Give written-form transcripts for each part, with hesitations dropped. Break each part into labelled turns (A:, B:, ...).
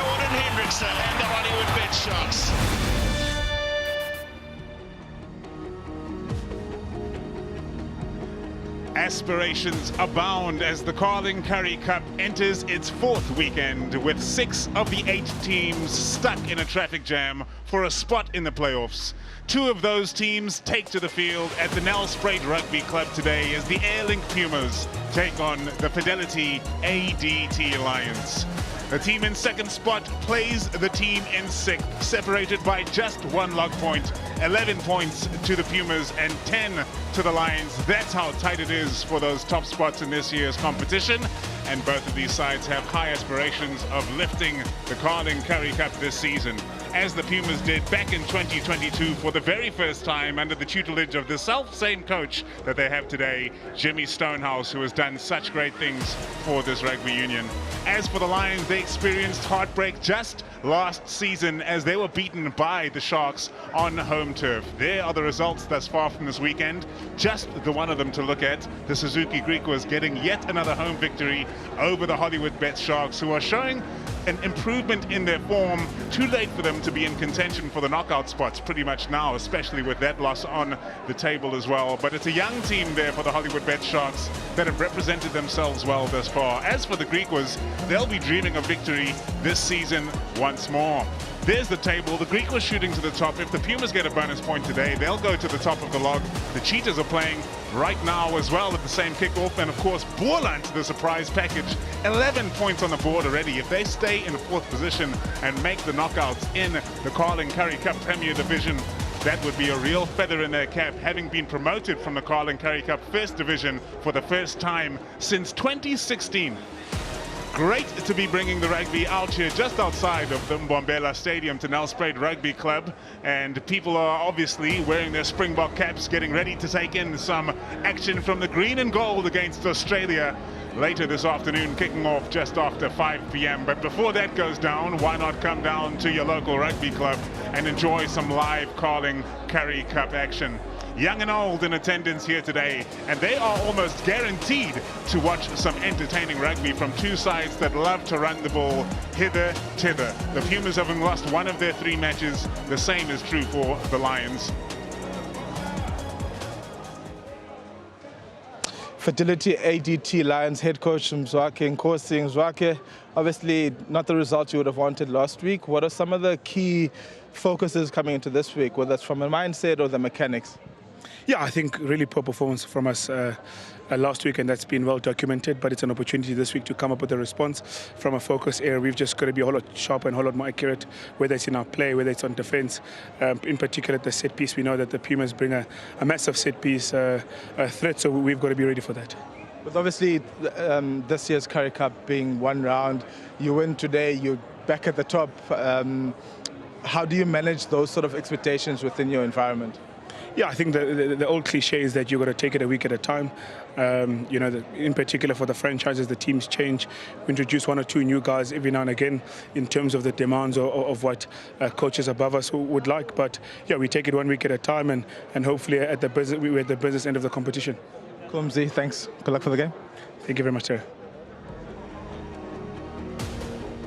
A: Jordan Hendrickson and the Hollywood Bet Sharks.
B: Aspirations abound as the Carling Currie Cup enters its fourth weekend, with 6 of the 8 teams stuck in a traffic jam for a spot in the playoffs. 2 of those teams take to the field at the Nelspruit Rugby Club today as the Airlink Pumas take on the Fidelity ADT Alliance. The team in second spot plays the team in sixth, separated by just 1 log point, 11 points to the Pumas and 10 to the Lions. That's how tight it is for those top spots in this year's competition. And both of these sides have high aspirations of lifting the Carling Currie Cup this season, as the Pumas did back in 2022 for the very first time under the tutelage of the self-same coach that they have today, Jimmy Stonehouse, who has done such great things for this rugby union. As for the Lions, they experienced heartbreak just last season as they were beaten by the Sharks on home turf. There are the results thus far from this weekend. Just the one of them to look at. The Suzuki Greek was getting yet another home victory over the Hollywood Bet Sharks, who are showing an improvement in their form. Too late for them to be in contention for the knockout spots pretty much now, especially with that loss on the table as well. But it's a young team there for the Hollywood Bet Sharks that have represented themselves well thus far. As for the Griquas, they'll be dreaming of victory this season once more. There's the table. The Greek was shooting to the top. If the Pumas get a bonus point today, they'll go to the top of the log. The Cheetahs are playing right now as well at the same kickoff. And of course, Boerland, the surprise package, 11 points on the board already. If they stay in the 4th position and make the knockouts in the Carling Currie Cup Premier Division, that would be a real feather in their cap, having been promoted from the Carling Currie Cup First Division for the first time since 2016. Great to be bringing the rugby out here just outside of the Mbombela Stadium to Nelspruit Rugby Club, and people are obviously wearing their Springbok caps, getting ready to take in some action from the green and gold against Australia later this afternoon, kicking off just after 5 p.m. But before that goes down, why not come down to your local rugby club and enjoy some live Carling Currie Cup action. Young and old in attendance here today, and they are almost guaranteed to watch some entertaining rugby from 2 sides that love to run the ball hither, thither. The Pumas having lost 1 of their 3 matches. The same is true for the Lions.
C: Fidelity ADT Lions head coach Mzwakhe Nkosi. Mzwakhe, obviously not the result you would have wanted last week. What are some of the key focuses coming into this week, whether it's from a mindset or the mechanics?
D: Yeah, I think really poor performance from us last week, and that's been well documented, but it's an opportunity this week to come up with a response from a focus area. We've just got to be a whole lot sharper and a whole lot more accurate, whether it's in our play, whether it's on defense. In particular, at the set piece, we know that the Pumas bring a massive set piece threat, so we've got to be ready for that.
C: But obviously, this year's Currie Cup being 1 round, you win today, you're back at the top. How do you manage those sort of expectations within your environment?
D: Yeah, I think the old cliche is that you've got to take it a week at a time. In particular for the franchises, the teams change. We introduce 1 or 2 new guys every now and again in terms of the demands of what coaches above us would like. But yeah, we take it 1 week at a time, and hopefully we're at the business end of the competition.
C: Cool, Mzee, thanks. Good luck for the game.
D: Thank you very much, sir.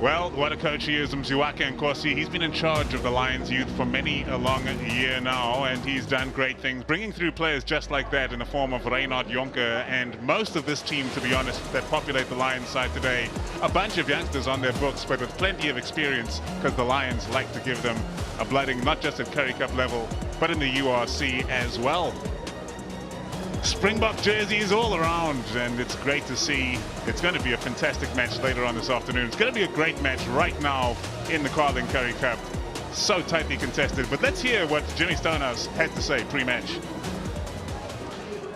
B: Well, what a coach he is, Mzwakhe Nkosi. He's been in charge of the Lions youth for many a long year now, and he's done great things, bringing through players just like that in the form of Reinhard Jonker and most of this team, to be honest, that populate the Lions side today. A bunch of youngsters on their books, but with plenty of experience, because the Lions like to give them a blooding, not just at Currie Cup level, but in the URC as well. Springbok jerseys all around, and it's great to see. It's going to be a fantastic match later on this afternoon. It's going to be a great match right now in the Carling Currie Cup. So tightly contested, but let's hear what Jimmy Stonehouse had to say pre-match.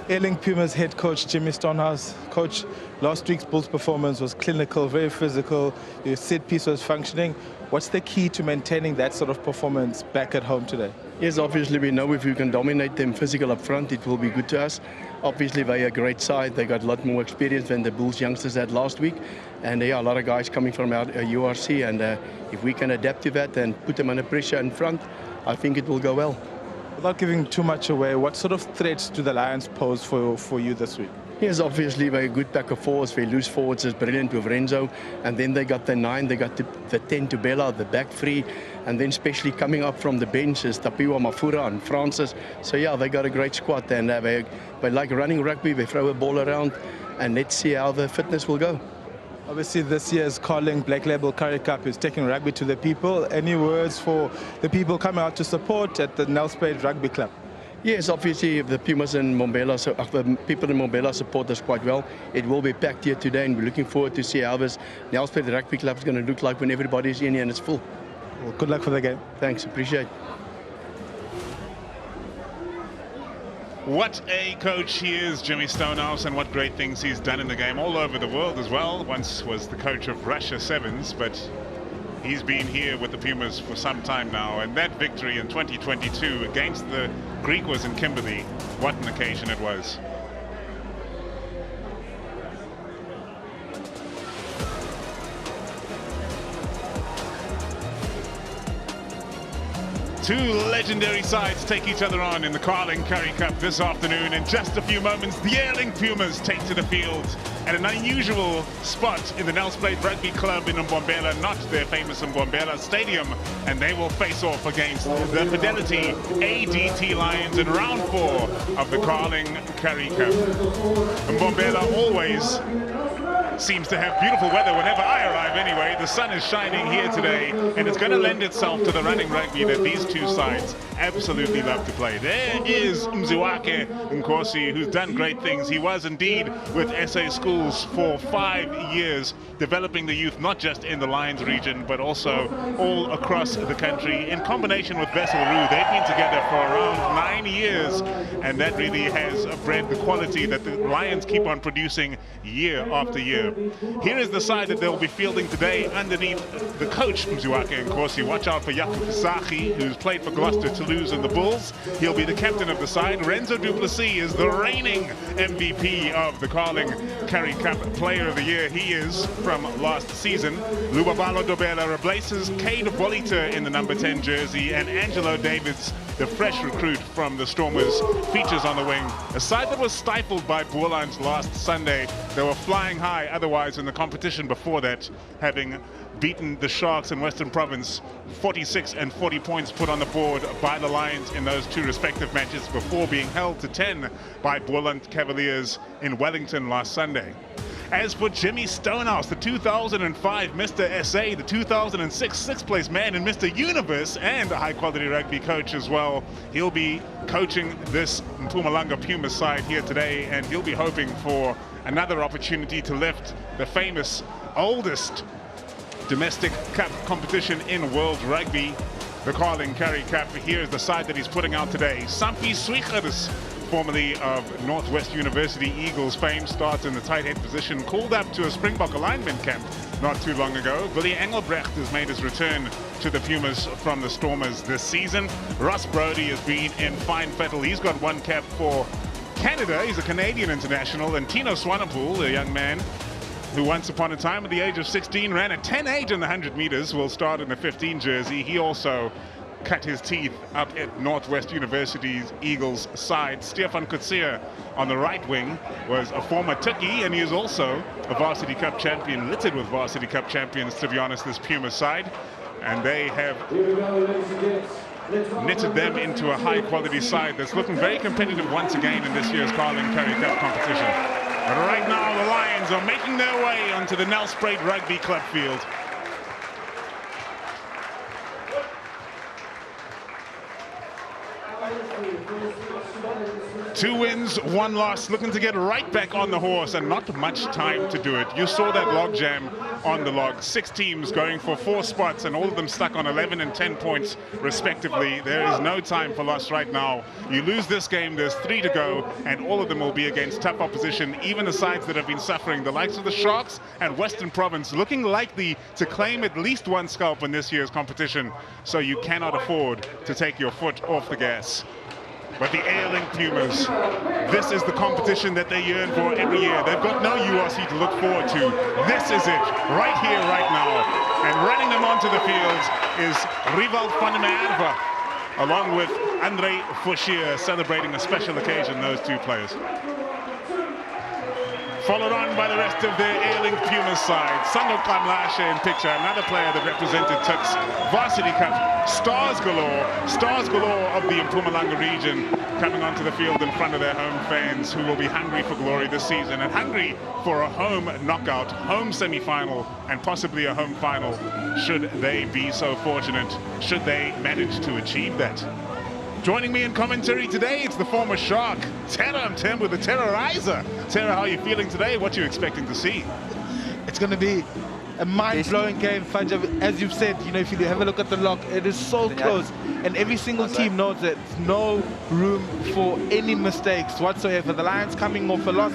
C: Airlink Pumas head coach Jimmy Stonehouse. Coach, last week's Bulls performance was clinical, very physical. Your set piece was functioning. What's the key to maintaining that sort of performance back at home today?
E: Yes, obviously we know if we can dominate them physical up front, it will be good to us. Obviously they're a great side. They got a lot more experience than the Bulls youngsters had last week. And there are a lot of guys coming from our URC. And if we can adapt to that and put them under pressure in front, I think it will go well.
C: Without giving too much away, what sort of threats do the Lions pose for you this week?
E: Yes, obviously very good back of forwards, very loose forwards is brilliant with Renzo, and then they got the 9, they got the 10 to Bella, the back 3, and then especially coming up from the bench is Tapiwa Mafura and Francis. So yeah, they got a great squad, and they like running rugby, they throw a ball around, and let's see how the fitness will go.
C: Obviously, this year's Carling Black Label Currie Cup is taking rugby to the people. Any words for the people coming out to support at the Nelspruit Rugby Club?
E: Yes, obviously, if the Pumas and Mbombela, so the people in Mbombela support us quite well, it will be packed here today, and we're looking forward to see how this Nelspruit Rugby Club is going to look like when everybody's in here and it's full.
C: Well, good luck for the game.
E: Thanks, appreciate it.
B: What a coach he is, Jimmy Stonehouse, and what great things he's done in the game all over the world as well. Once was the coach of Russia Sevens, but he's been here with the Pumas for some time now, and that victory in 2022 against the Griquas in Kimberley, what an occasion it was. Two legendary sides take each other on in the Carling Currie Cup this afternoon. In just a few moments, the Airlink Pumas take to the field at an unusual spot in the Nelspruit Rugby Club in Mbombela, not their famous Mbombela Stadium, and they will face off against the Fidelity ADT Lions in round 4 of the Carling Currie Cup. Mbombela always seems to have beautiful weather whenever I arrive anyway. The sun is shining here today, and it's going to lend itself to the running rugby that these two sides absolutely love to play. There is Mziwake Nkosi, who's done great things. He was indeed with SA Schools for 5 years, developing the youth not just in the Lions region, but also all across the country. In combination with Vessel Roo, they've been together for around 9 years, and that really has bred the quality that the Lions keep on producing year after year. Here is the side that they'll be fielding today underneath the coach, Mziwake Nkosi. Watch out for Yaku Sahi, who's played for Gloucester, Toulouse and the Bulls. He'll be the captain of the side. Renzo Duplessis is the reigning MVP of the Carling Currie Cup Player of the Year. He is from last season. Lubabalo Dobela replaces Cade Bolita in the number 10 jersey, and Angelo Davids, the fresh recruit from the Stormers, features on the wing. A side that was stifled by Boerlands last Sunday. They were flying high otherwise in the competition before that, having beaten the Sharks in Western Province. 46 and 40 points put on the board by the Lions in those two respective matches before being held to 10 by Boerland Cavaliers in Wellington last Sunday. As for Jimmy Stonehouse, the 2005 Mr. SA, the 2006 sixth place man in Mr. Universe, and a high quality rugby coach as well, he'll be coaching this Mpumalanga Pumas side here today, and he'll be hoping for another opportunity to lift the famous oldest domestic cup competition in world rugby, the Carling Currie Cup. Here's the side that he's putting out today. Sampi Swiegers, formerly of Northwest University Eagles fame, starts in the tight head position, called up to a Springbok alignment camp not too long ago. Willie Engelbrecht has made his return to the Pumas from the Stormers this season. Ross Brody has been in fine fettle. He's got one cap for Canada. He's a Canadian international. And Tino Swanepoel, a young man who once upon a time at the age of 16 ran a 10.8 in the 100 meters, will start in the 15 jersey. He also cut his teeth up at Northwest University's Eagles side. Stefan Kutsia on the right wing was a former Tukkie, and he is also a Varsity Cup champion, littered with Varsity Cup champions, to be honest, this Puma side. And they have knitted them into a high quality side that's looking very competitive once again in this year's Carling Currie Cup competition. But right now the Lions are making their way onto the Nelspruit Rugby Club field. Two wins, one loss, looking to get right back on the horse, and not much time to do it. You saw that logjam on the log. 6 teams going for 4 spots, and all of them stuck on 11 and 10 points respectively. There is no time for loss right now. You lose this game, there's 3 to go, and all of them will be against tough opposition, even the sides that have been suffering. The likes of the Sharks and Western Province looking likely to claim at least 1 scalp in this year's competition, so you cannot afford to take your foot off the gas. But the Airlink Pumas, this is the competition that they yearn for every year. They've got no URC to look forward to. This is it, right here, right now. And running them onto the field is Rival van der Merwe, along with Andre Fouchier, celebrating a special occasion, those two players. Followed on by the rest of the Airlink Pumas side. Sango Kamlashe in picture, another player that represented Turks Varsity Cup. Stars galore of the Mpumalanga region coming onto the field in front of their home fans who will be hungry for glory this season and hungry for a home knockout, home semi-final and possibly a home final should they be so fortunate, should they manage to achieve that. Joining me in commentary today, it's the former Shark, Terra Mtembu, the Terrorizer. Terra, how are you feeling today? What are you expecting to see?
C: It's going to be a mind-blowing game, Fajr. As you've said, you know, if you have a look at the lock, it is so close, and every single team knows that there's no room for any mistakes whatsoever. The Lions coming off a loss,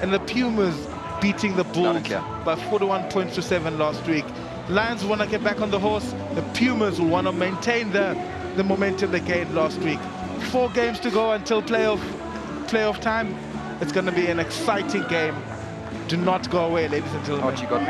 C: and the Pumas beating the Bulls by 41 points to 7 last week. Lions want to get back on the horse. The Pumas will want to maintain the momentum they gained last week. 4 games to go until playoff time. It's going to be an exciting game. Do not go away, ladies and gentlemen.
F: Oh, you got me.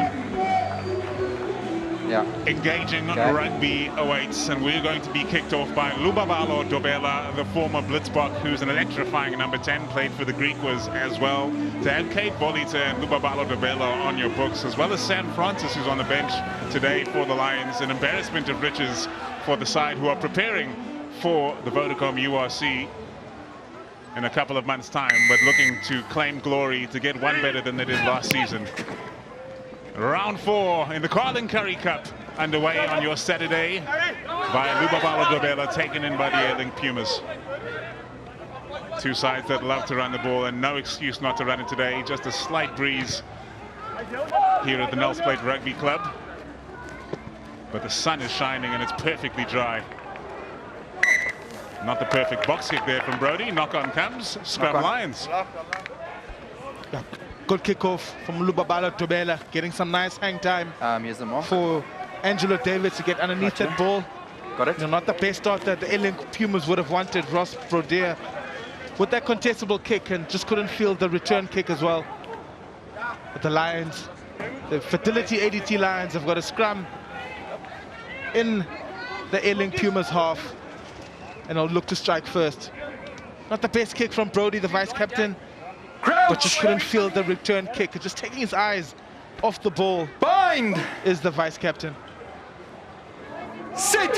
F: Yeah.
B: Engaging rugby awaits, and we're going to be kicked off by Lubabalo Dobela, the former Blitzbok, who's an electrifying number 10, played for the Griquas as well. To have Kate Bolita and Lubabalo Dobela on your books, as well as Sam Francis, who's on the bench today for the Lions, an embarrassment of riches for the side who are preparing for the Vodacom URC in a couple of months' time, but looking to claim glory, to get one better than they did last season. Round 4 in the Currie Cup underway on your Saturday by Lubabalo Dobela, taken in by the Airlink Pumas. 2 sides that love to run the ball and no excuse not to run it today. Just a slight breeze here at the Nelspruit Rugby Club. But the sun is shining and it's perfectly dry. Not the perfect box kick there from Brody. Knock on comes. Scrum Lions.
C: Good kickoff from Lubabalo Dobela, getting some nice hang time
F: Here's the mark.
C: for Angelo Davis to get underneath that ball.
F: Got it.
C: You know, not the best start that the Airlink Pumas would have wanted. Ross Brodeur with that contestable kick and just couldn't feel the return kick as well. But the Lions, the Fidelity ADT Lions, have got a scrum in the Airlink Pumas half, and I'll look to strike first. Not the best kick from Brody, the vice captain, but just couldn't feel the return kick. Just taking his eyes off the ball.
F: Bind!
C: Is the vice captain.
F: Sit!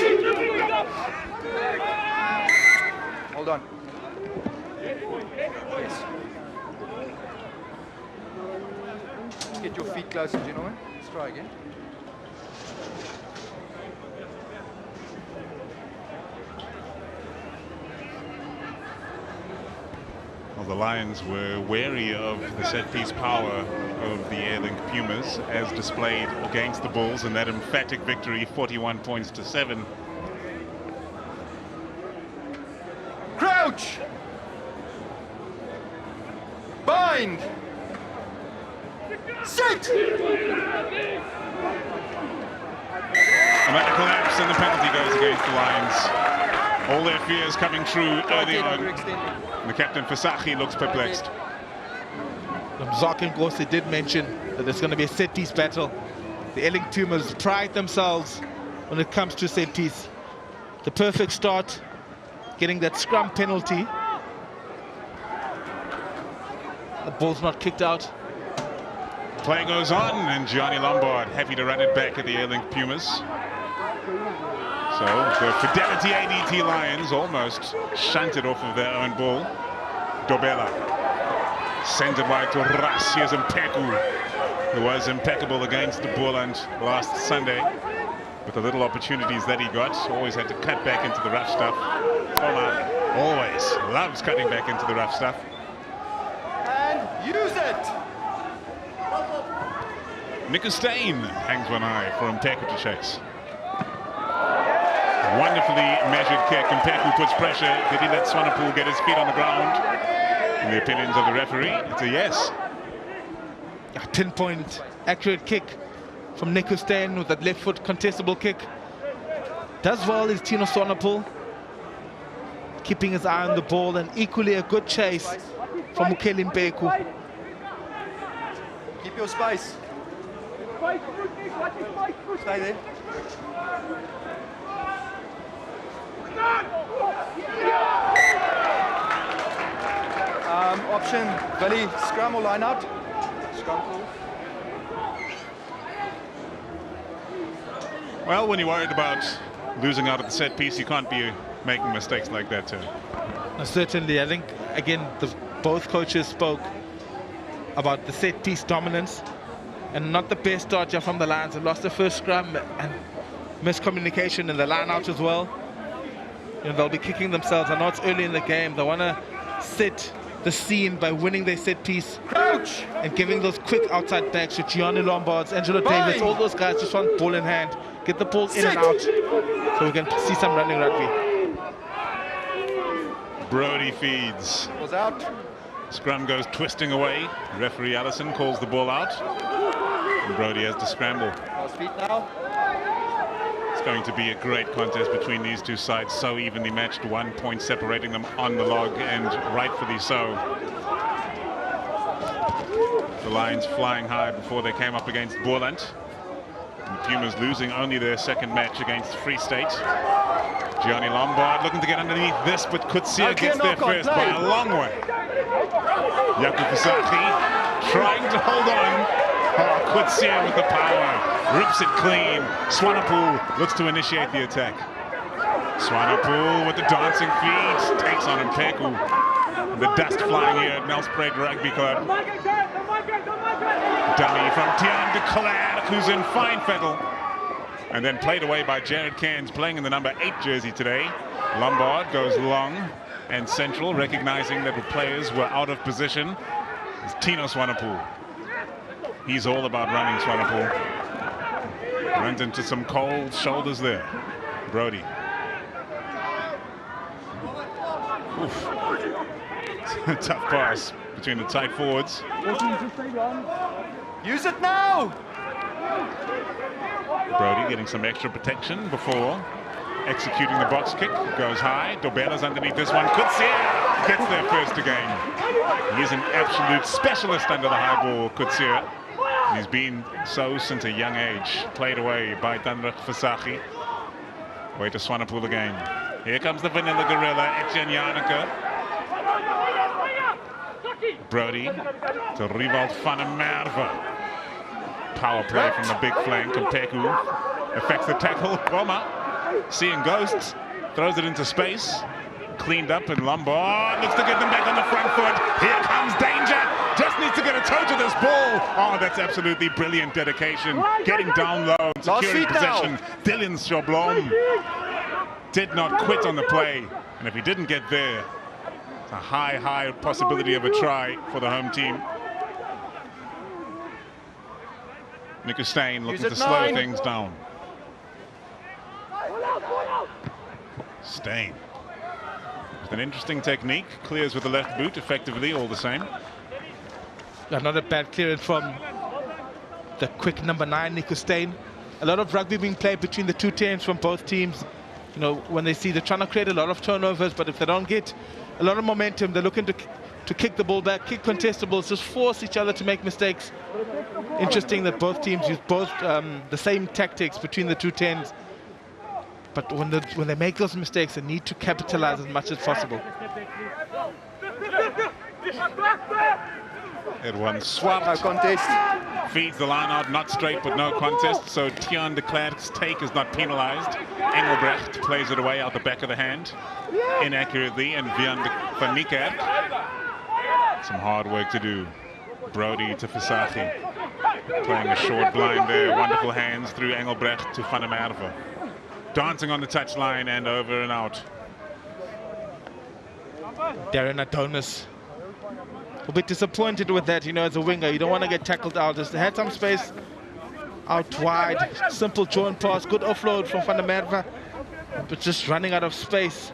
F: Hold on. Yes. Get your feet closer, gentlemen. Let's try again.
B: Well, the Lions were wary of the set-piece power of the Airlink Pumas as displayed against the Bulls in that emphatic victory, 41 points to 7.
F: Crouch! Bind! Sit!
B: Another collapse and the penalty goes against the Lions. All their fears coming true early on. The captain Fasachi looks perplexed.
C: Zak and Gossi did mention that there's going to be a set-piece battle. The Airlink Pumas pride themselves when it comes to set-piece. The perfect start, getting that scrum penalty. The ball's not kicked out.
B: Play goes on, and Gianni Lombard happy to run it back at the Airlink Pumas. So the Fidelity ADT Lions almost shunted off of their own ball. Dobela sends it wide to Ras. Here's Mpeku, who was impeccable against the Boerland last Sunday. With the little opportunities that he got, always had to cut back into the rough stuff. Oma always loves cutting back into the rough stuff.
F: And use it!
B: Nico Steyn hangs one eye for Mpeku to chase. Wonderfully measured kick. Mpeku puts pressure. Did he let Swanepoel get his feet on the ground? In the opinions of the referee, it's a yes.
C: A pinpoint accurate kick from Nico Steyn with that left foot contestable kick. Does well is Tino Swanepoel, keeping his eye on the ball, and equally a good chase from Mukeli Mpeku.
F: Keep your space. Stay there. Option, Valley, scrum or line out. scrum call.
B: Well, when you're worried about losing out at the set piece, you can't be making mistakes like that too.
C: Certainly, I think, again, both coaches spoke about the set piece dominance and not the best start here from the Lions. They lost the first scrum and miscommunication in the line out as well. You know, they'll be kicking themselves. I know it's early in the game. They want to set the scene by winning their set piece.
F: Crouch!
C: And giving those quick outside backs to Gianni Lombards, Angelo Davis, all those guys just want ball in hand, get the ball in and out, so we can see some running rugby.
B: Brody feeds.
F: Was out.
B: Scrum goes twisting away. Referee Allison calls the ball out. And Brody has to scramble.
F: Last feet now.
B: It's going to be a great contest between these two sides, so evenly matched, 1 point separating them on the log, and rightfully so. The Lions flying high before they came up against Boland. And the Pumas losing only their second match against Free State. Gianni Lombard looking to get underneath this, but Kutsia gets there first by a long way. Jakub Visachi trying to hold on. Oh, Kutsia with the power, rips it clean. Swanepoel looks to initiate the attack. Swanepoel with the dancing feet, takes on Mpeku. The dust flying here at Nelspruit Rugby Club. Dummy from Tian de Klerk, who's in fine fettle. And then played away by Jared Cairns, playing in the number 8 jersey today. Lombard goes long and central, recognizing that the players were out of position. It's Tino Swanepoel. He's all about running, Swanepoel. Runs into some cold shoulders there. Brody. Oof. Tough pass between the tight forwards.
F: Use it now!
B: Brody getting some extra protection before executing the box kick. Goes high. Dobela's underneath this one. Kutsia gets there first again. He's an absolute specialist under the high ball, Kutsia. He's been so since a young age. Played away by Danrach Visachi. Way to Swanepoel again. Here comes the Vanilla Gorilla, Etienne Janeke. Brody to Riewald van der Merwe. Power play from the big flank. Mpeku affects the tackle. Roma, seeing ghosts, throws it into space. Cleaned up, and Lombard looks to get them back on the front foot. Here comes danger. Just needs to get a toe to this ball. Oh, that's absolutely brilliant dedication. Getting down low, securing possession. Dylan Sjoblom did not quit on the play. And if he didn't get there, it's a high possibility of a try for the home team. Nico Steyn looking to slow things down. Steyn with an interesting technique, clears with the left boot effectively, all the same.
C: Another bad clearance from the quick number 9, Nico Steyn. A lot of rugby being played between the two teams from both teams. You know, when they see they're trying to create a lot of turnovers, but if they don't get a lot of momentum, they're looking to kick the ball back, kick contestables, just force each other to make mistakes. Interesting that both teams use both the same tactics between the two tens. But when they make those mistakes, they need to capitalize as much as possible.
B: It one swapped.
F: No contest.
B: Feeds the line out, not straight, but no contest. So Tian de Klerk's take is not penalized. Engelbrecht plays it away out the back of the hand inaccurately, and Van Niekerk. Some hard work to do. Brody to Visachi. Playing a short blind there. Wonderful hands through Engelbrecht to Van der Merwe. Dancing on the touchline and over and out.
C: Darren Adonis. A bit disappointed with that, you know, as a winger. You don't want to get tackled out. Just had some space out wide. Simple joint pass, good offload from Van der Merwe. But just running out of space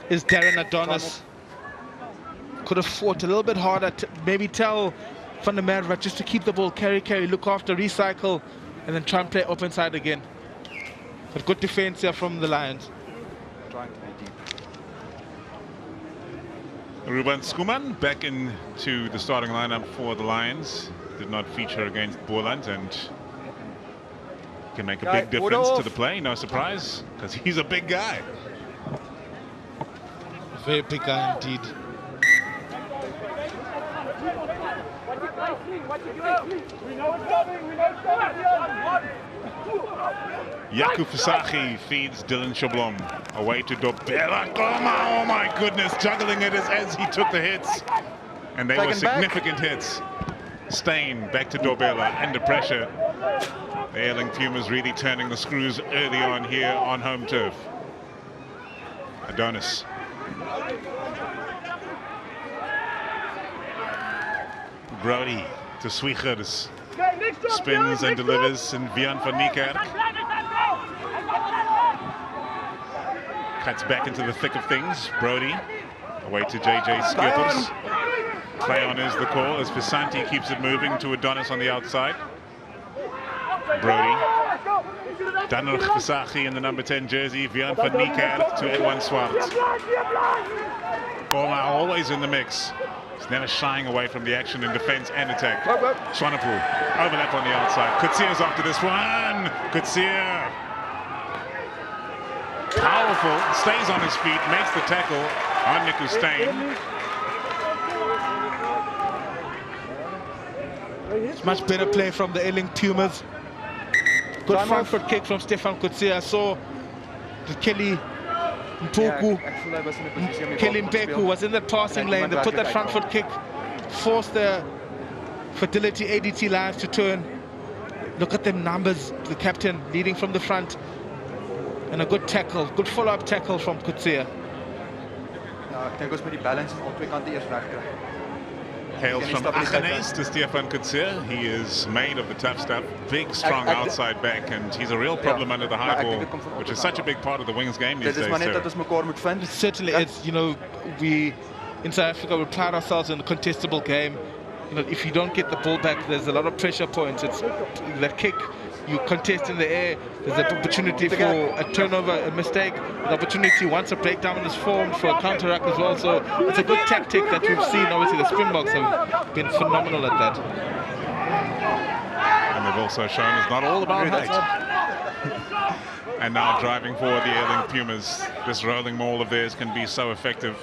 C: is Darren Adonis. Could have fought a little bit harder, maybe tell Van der Merwe just to keep the ball, carry, look after, recycle, and then try and play open side again. But good defense here from the Lions.
F: Trying to be deep.
B: Ruben Skuman back into the starting lineup for the Lions. Did not feature against Boland and can make a big difference to the play. No surprise, because he's a big guy.
C: Very big guy indeed.
B: Yaku Fisachi feeds Dylan Shablom away to Dobela. Oh my goodness, juggling it as he took the hits. And they were significant hits. Stain back to Dobela, under pressure. The Airlink Pumas really turning the screws early on here on home turf. Adonis. Brody to Swiegers. Spins and delivers, and Vian van Niekerk cuts back into the thick of things. Brody away to JJ Skippers. Play on is the call as Visanti keeps it moving to Adonis on the outside. Brody. Danner Visachi in the number 10 jersey. Vian van Niekerk to Edwin Swart. Boma always in the mix. He's never shying away from the action in defense and attack. Swanepoel overlap on the outside. Kutsier's after this one. Kutsier. Powerful. Stays on his feet. Makes the tackle on Niku Stain.
C: It's much better play from the Airlink Pumas. Good front foot kick from Stefan Kutsier. I saw the Kelly Mpoku. Kelly Mpeku was in the passing lane. They put that front foot kick, forced the Fidelity ADT lines to turn. Look at them numbers. The captain leading from the front. And a good tackle, good follow-up tackle from Kutsier.
F: Ek dink ons moet die balance op twee kante eers regkry.
B: Hails from Achenes to Stefan Kutsier. He is made of the tough stuff. Big, strong outside back, and he's a real problem under the high ball, which is such a big part of the wings game these days.
C: It certainly is. You know, we in South Africa we pride ourselves in a contestable game. You know, if you don't get the ball back, there's a lot of pressure points. It's that kick. You contest in the air, there's an opportunity for a turnover, a mistake, an opportunity once a breakdown is formed for a counter-attack as well. So it's a good tactic that we've seen. Obviously the Springboks have been phenomenal at that.
B: And they've also shown it's not all about height. And now driving forward the Airlink Pumas. This rolling maul of theirs can be so effective.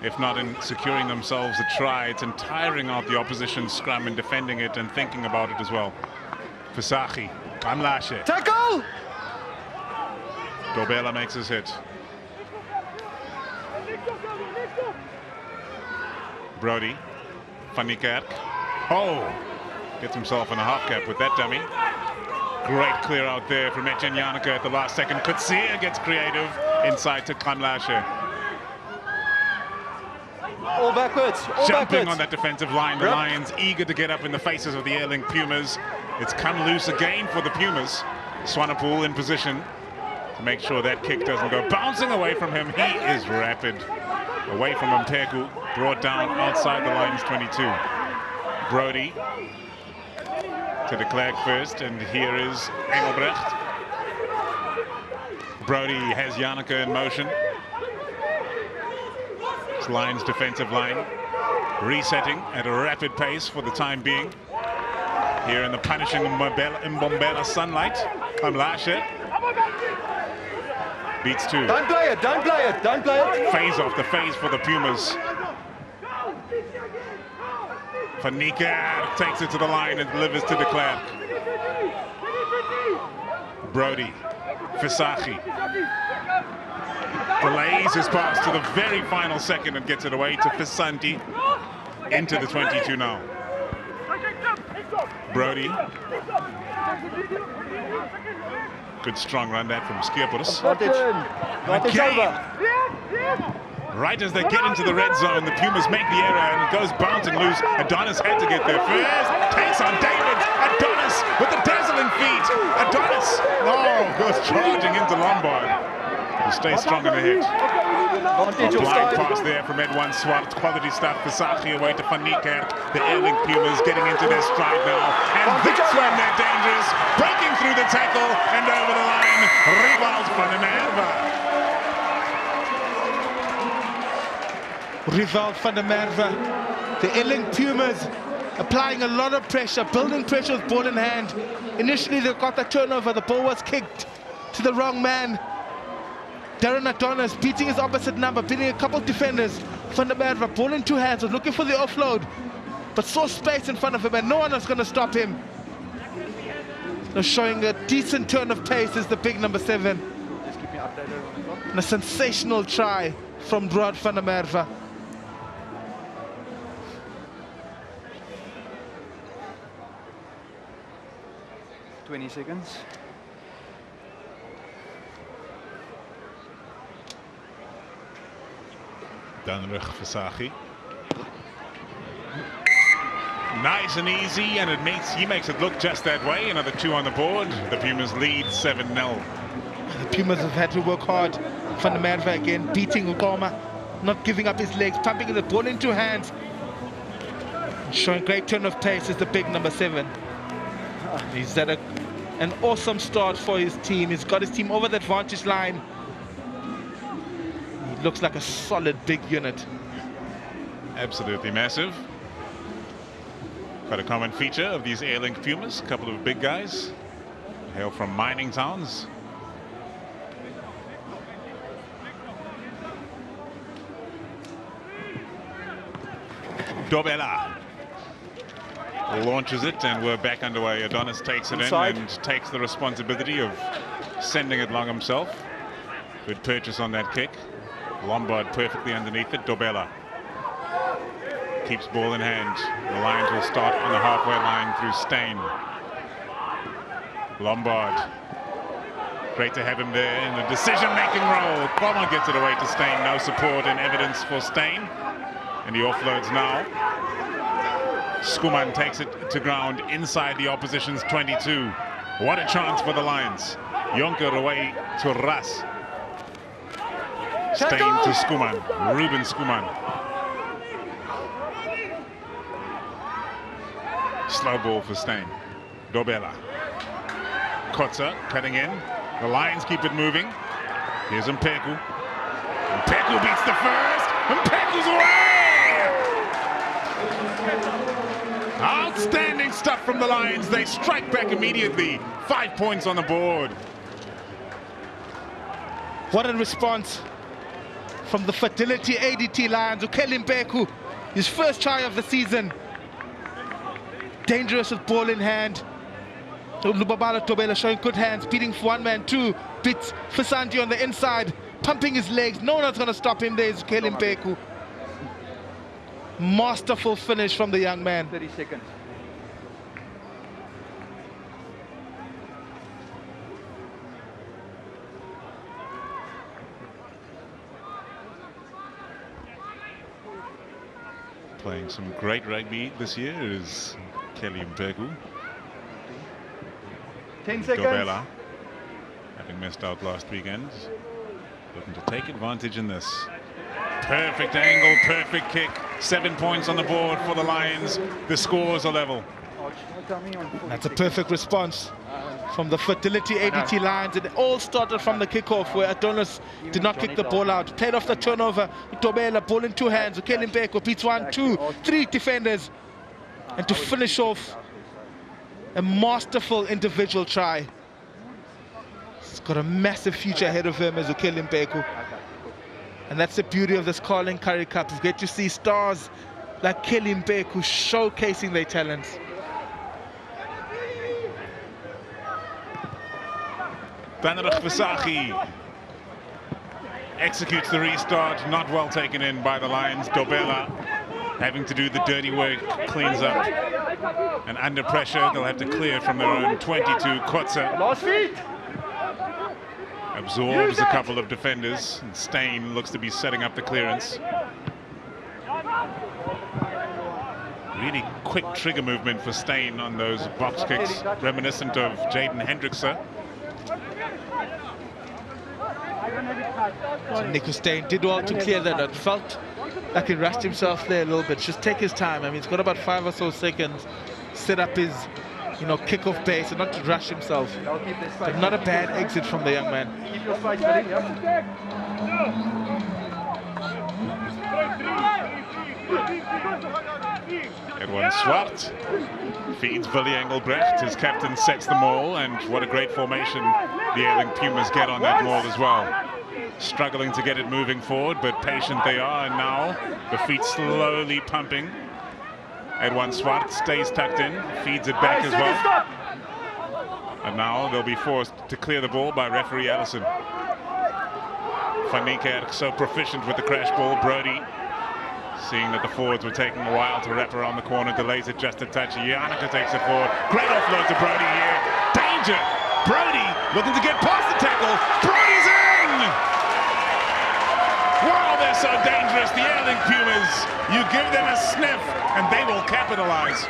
B: If not in securing themselves a try, it's in tiring out the opposition scrum and defending it and thinking about it as well. Visachi, Kamlashe.
F: Tackle!
B: Dobela makes his hit. Brody, Van Niekerk. Oh! Gets himself in a half cap with that dummy. Great clear out there from Etienne Janeke at the last second. Kutsier gets creative inside to Kamlashe.
F: All backwards. All
B: Jumping
F: backwards.
B: on that defensive line. The Lions eager to get up in the faces of the Airlink Pumas. It's come loose again for the Pumas. Swanepoel in position to make sure that kick doesn't go bouncing away from him. He is rapid. Away from Mpeku, brought down outside the Lions 22. Brody to de Klerk first, and here is Engelbrecht. Brody has Janeke in motion. Lions defensive line resetting at a rapid pace for the time being. Here in the punishing Mbombela sunlight, Kamlashe beats two.
F: Don't play it, don't play it, don't play it.
B: Phase off the phase for the Pumas. Van Niekerk takes it to the line and delivers to de Klerk. Brody, Visachi. Delays his pass to the very final second and gets it away to Visanti into the 22 now. Brody. Good strong run that from Skippers. Right as they get into the red zone, the Pumas make the error and it goes bouncing loose. Adonis had to get there first. Takes on David. Adonis with the dazzling feet. Adonis, goes charging into Lombard. He stays strong in the hit. A blind pass there from Edwin Swart. Quality stuff. Visachi away to Van Niekerk. The Airlink Pumas getting into their stride now. And that's when they're dangerous. Breaking through the tackle and over the line. Rivald van der Merwe.
C: Rivald van der Merwe. The Airlink Pumas applying a lot of pressure, building pressure with ball in hand. Initially they got the turnover. The ball was kicked to the wrong man. Darren Adonis beating his opposite number, beating a couple of defenders. Van der Merwe, ball in two hands, was looking for the offload. but saw space in front of him and no one was going to stop him. Now showing a decent turn of pace is the big number 7.
F: Just keep me updated on the clock.
C: And a sensational try from Rod van der Merwe.
F: 20 seconds.
B: Danrug Versaghi. Nice and easy, and he makes it look just that way. Another 2 on the board. The Pumas lead 7-0.
C: The Pumas have had to work hard. Van der Merwe again beating Ukoma, not giving up his legs, pumping the ball into hands. Showing great turn of pace is the big number 7. He's had an awesome start for his team. He's got his team over the advantage line. He looks like a solid big unit.
B: Absolutely massive. Quite a common feature of these Airlink Pumas. A couple of big guys. Hail from mining towns. Dobela launches it, and we're back underway. Adonis takes it
F: Inside.
B: in and takes the responsibility of sending it long himself. Good purchase on that kick. Lombard perfectly underneath it. Dobela keeps ball in hand. The Lions will start on the halfway line through Steyn. Lombard. Great to have him there in the decision-making role. Kwama gets it away to Steyn. No support and evidence for Steyn. And he offloads now. Skuman takes it to ground inside the opposition's 22. What a chance for the Lions. Jonker away to Ras. Steyn to Skuman. Ruben Skuman. Slow ball for Steyn. Dobela. Kotza cutting in. The Lions keep it moving. Here's Mpeku. Mpeku beats the first. Mpeku's away! Outstanding stuff from the Lions. They strike back immediately. 5 points on the board.
C: What a response from the Fidelity ADT Lions. Mpeku, his first try of the season. Dangerous with ball in hand. Lubabala Dobela showing good hands, beating for 1 man, 2. Beats Fasandi on the inside, pumping his legs. No one's going to stop him. There's Mpeku. Masterful finish from the young man.
F: 30 seconds.
B: Playing some great rugby this year is Kelly Mpeku.
F: 10 seconds.
B: Dobela, having missed out last weekend, looking to take advantage in this. Perfect angle, perfect kick. 7 points on the board for the Lions. The scores are level.
C: That's a perfect response from the Fidelity ADT Lions. It all started from the kickoff where Adonis did not kick the ball out. Played off the turnover. Dobela, ball in 2 hands. Mpeku beats 1, 2, 3 defenders. And to finish off, a masterful individual try. He's got a massive future ahead of him as Mpeku. And that's the beauty of this Carling Currie Cup. It's great to see stars like Kelly Mpeku showcasing their talents.
B: Danrug Versaghi executes the restart, not well taken in by the Lions. Dobela having to do the dirty work, cleans up. And under pressure, they'll have to clear from their own 22. Kotza
F: Last feet.
B: absorbs a couple of defenders, and Steyn looks to be setting up the clearance. Really quick trigger movement for Steyn on those box kicks, reminiscent of Jaden Hendrickse.
C: Nico Steyn did well to clear that. It felt like he rushed himself there a little bit. Just take his time. I mean, he's got about 5 or so seconds. Set up his, kick-off pace and not to rush himself. But not a bad exit from the young man.
F: Keep your space, buddy. Yep.
B: Everyone swapped. Feeds Willie Engelbrecht. His captain sets the maul, and what a great formation the Airlink Pumas get on that maul as well. Struggling to get it moving forward, but patient they are, and now the feet slowly pumping Edwin Swart stays tucked in, feeds it back as well. And now they'll be forced to clear the ball by referee Allison. Van Niekerk so proficient with the crash ball. Brody, seeing that the forwards were taking a while to wrap around the corner, delays it just a touch. Yannicka takes it forward. Great offload to Brody here. Danger! Brody looking to get past the tackle. Brody's in! Wow, they're so dangerous, the Airlink Pumas. You give them a sniff and they will capitalize.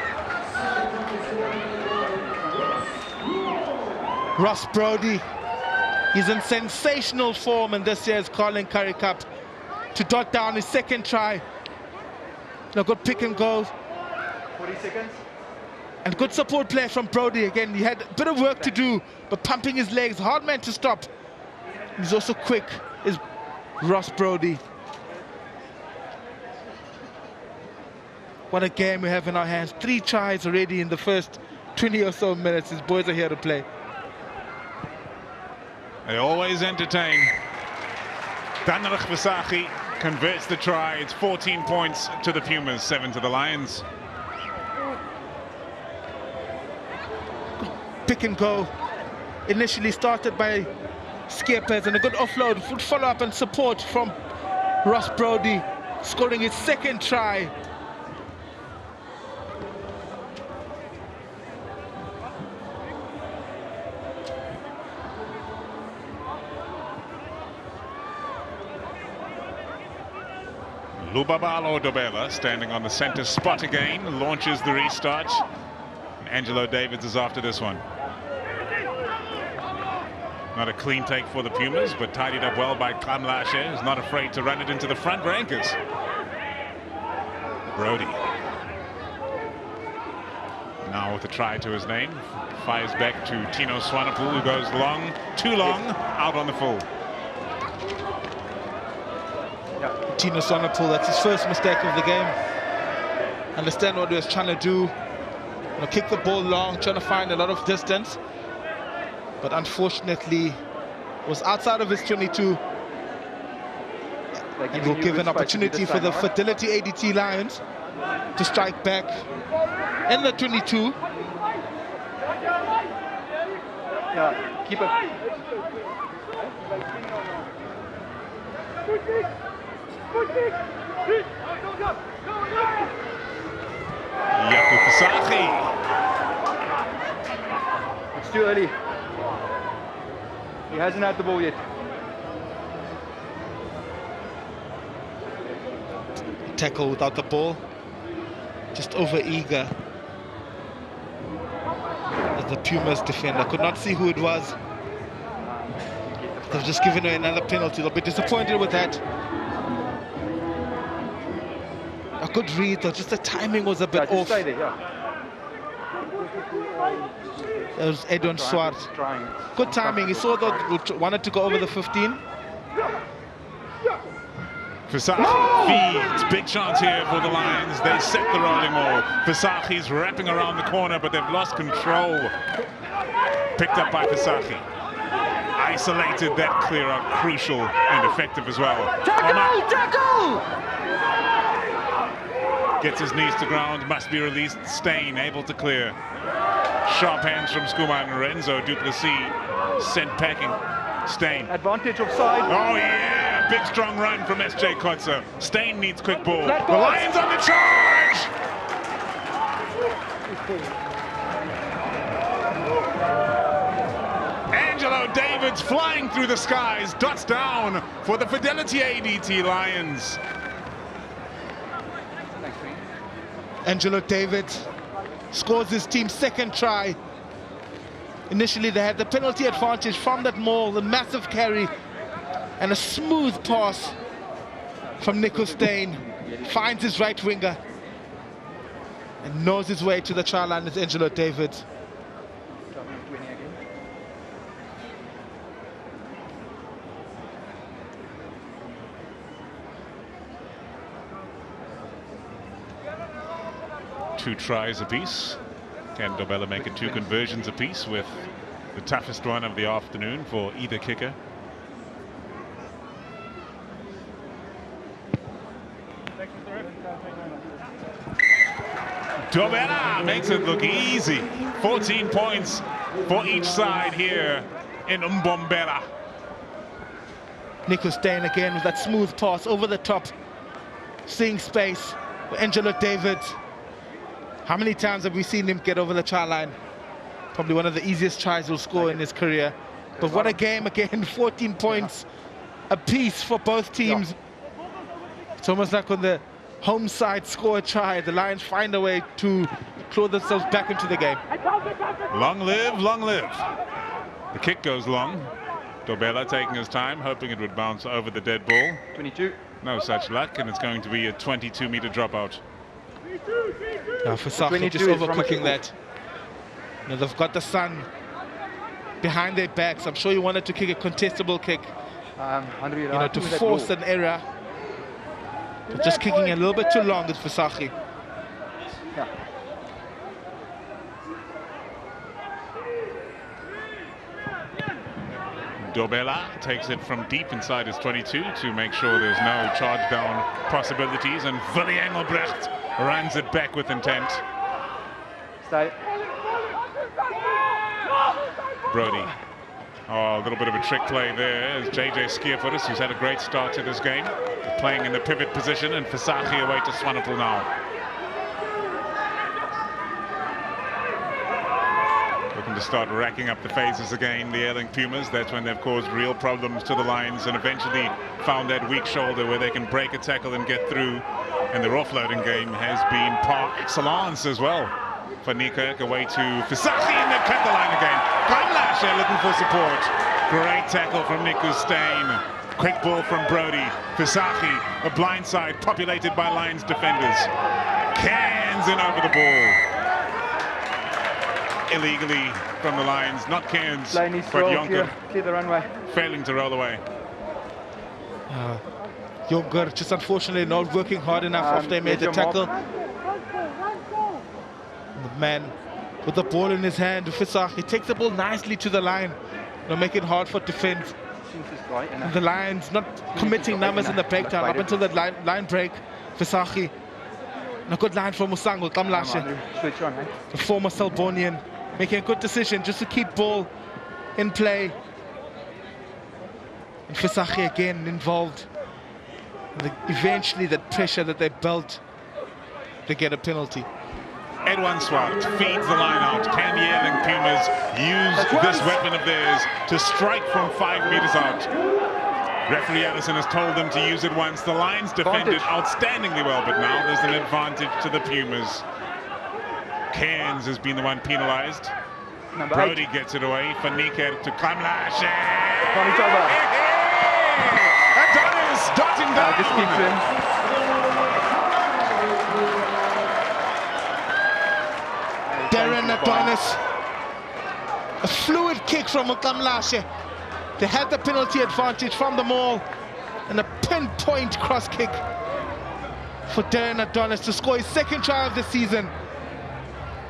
C: Ross Brody, he's in sensational form in this year's Carling Currie Cup to dot down his second try. A good pick and go.
F: 40 seconds.
C: And good support play from Brody. Again, he had a bit of work to do, but pumping his legs, hard man to stop. He's also quick, is Ross Brody. What a game we have in our hands. 3 tries already in the first 20 or so minutes. His boys are here to play.
B: They always entertain. Danrich Visagie converts the try. It's 14 points to the Pumas, 7 to the Lions.
C: Pick and go. Initially started by Skippers and a good offload, good follow-up and support from Ross Brody, scoring his second try.
B: Lubabalo Dobela standing on the center spot again, launches the restart. Angelo Davids is after this one. Not a clean take for the Pumas, but tidied up well by Kamlashe, who's not afraid to run it into the front rankers. Brody. Now with a try to his name, fires back to Tino Swanepoel, who goes long, too long, out on the full.
C: Tino Swanepoel, that's his first mistake of the game. Understand what he was trying to do. Kick the ball long, trying to find a lot of distance. But unfortunately, was outside of his 22. And will give an opportunity for the Fidelity ADT Lions to strike back in the 22.
F: Yeah, keep it.
B: Jaco Visagie.
F: It's too early. He hasn't had the ball yet.
C: Tackle without the ball. Just over eager. As the Pumas defender. Could not see who it was. They've just given her another penalty. They'll be disappointed with that. A good read, though. Just the timing was a bit off.
F: Stay there, yeah.
C: That was Edwin Swart. Good timing. He saw that, wanted to go over the 15.
B: Visagie feeds. Big chance here for the Lions. They set the rolling ball. Visagie's wrapping around the corner, but they've lost control. Picked up by Visagie. Isolated that clear out. Crucial and effective as well.
F: Tackle!
B: Gets his knees to ground, must be released. Steyn able to clear. Sharp hands from Skuma and Lorenzo. Duplessis sent packing. Steyn.
F: Advantage of side.
B: Oh yeah, big strong run from SJ Kotze. Steyn needs quick ball. The Lions on the charge! Angelo Davids flying through the skies, dots down for the Fidelity ADT Lions.
C: Angelo Davids scores his team's second try. Initially they had the penalty advantage from that maul, the massive carry, and a smooth pass from Nico Steyn. Finds his right winger and knows his way to the try line is Angelo Davids.
B: Two tries apiece. Can Dobela make it 2 conversions apiece with the toughest one of the afternoon for either kicker? Dobela makes it look easy. 14 points for each side here in Mbombela.
C: Nico Stein again with that smooth pass over the top, seeing space for Angelo David. How many times have we seen him get over the try line? Probably one of the easiest tries he'll score in his career. But what a game again, 14 points apiece for both teams. It's almost like when the home side score a try, the Lions find a way to claw themselves back into the game.
B: Long live, long live. The kick goes long. Dobela taking his time, hoping it would bounce over the dead ball.
F: 22.
B: No such luck, and it's going to be a 22-meter dropout.
C: Now Fasaki just overcooking that. You know, they've got the sun behind their backs. I'm sure you wanted to kick a contestable kick, you know, to force an error. But just kicking a little bit too long is Fasaki.
F: Yeah.
B: Dobela takes it from deep inside his 22 to make sure there's no charge down possibilities, and Willy Engelbrecht runs it back with intent.
F: Stay.
B: Brody. Oh, a little bit of a trick play there as JJ Skierfotis, who's had a great start to this game, playing in the pivot position, and Fasaki away to Swanepoel now. Looking to start racking up the phases again, the Airlink Pumas. That's when they've caused real problems to the Lions and eventually found that weak shoulder where they can break a tackle and get through. And their offloading game has been par excellence as well. For Nikirk away to Fasaki, and they cut the line again. Kamlashe looking for support. Great tackle from Nico Stein. Quick ball from Brody. Fasaki, a blind side populated by Lions defenders. Cans in over the ball. Illegally from the Lions, not Cairns, but Jonker
F: Clear the runway.
B: failing to roll away.
C: Jonker just unfortunately not working hard enough after they made the tackle. The man with the ball in his hand, Fasaki, takes the ball nicely to the line, you know, making it hard for defense. And the Lions not committing numbers in the breakdown up until that line break. Fasaki, a good line from Musango Kamlashe, the former Selbonian, making a good decision just to keep ball in play. And Fasaki again involved. Eventually that pressure that they built, they get a penalty.
B: Edwin Swart feeds the line out. Can the Airlink Pumas use this weapon of theirs to strike from 5 meters out? Referee Allison has told them to use it once. The Lions defended outstandingly well, but now there's an advantage to the Pumas. Cairns has been the one penalized. Brody gets it away for Niker to Kamlashe. Adonis darting down.
F: Just keeps in.
C: Darren Adonis, a fluid kick from Kamlashe. They had the penalty advantage from the maul, and a pinpoint cross kick for Darren Adonis to score his second try of the season.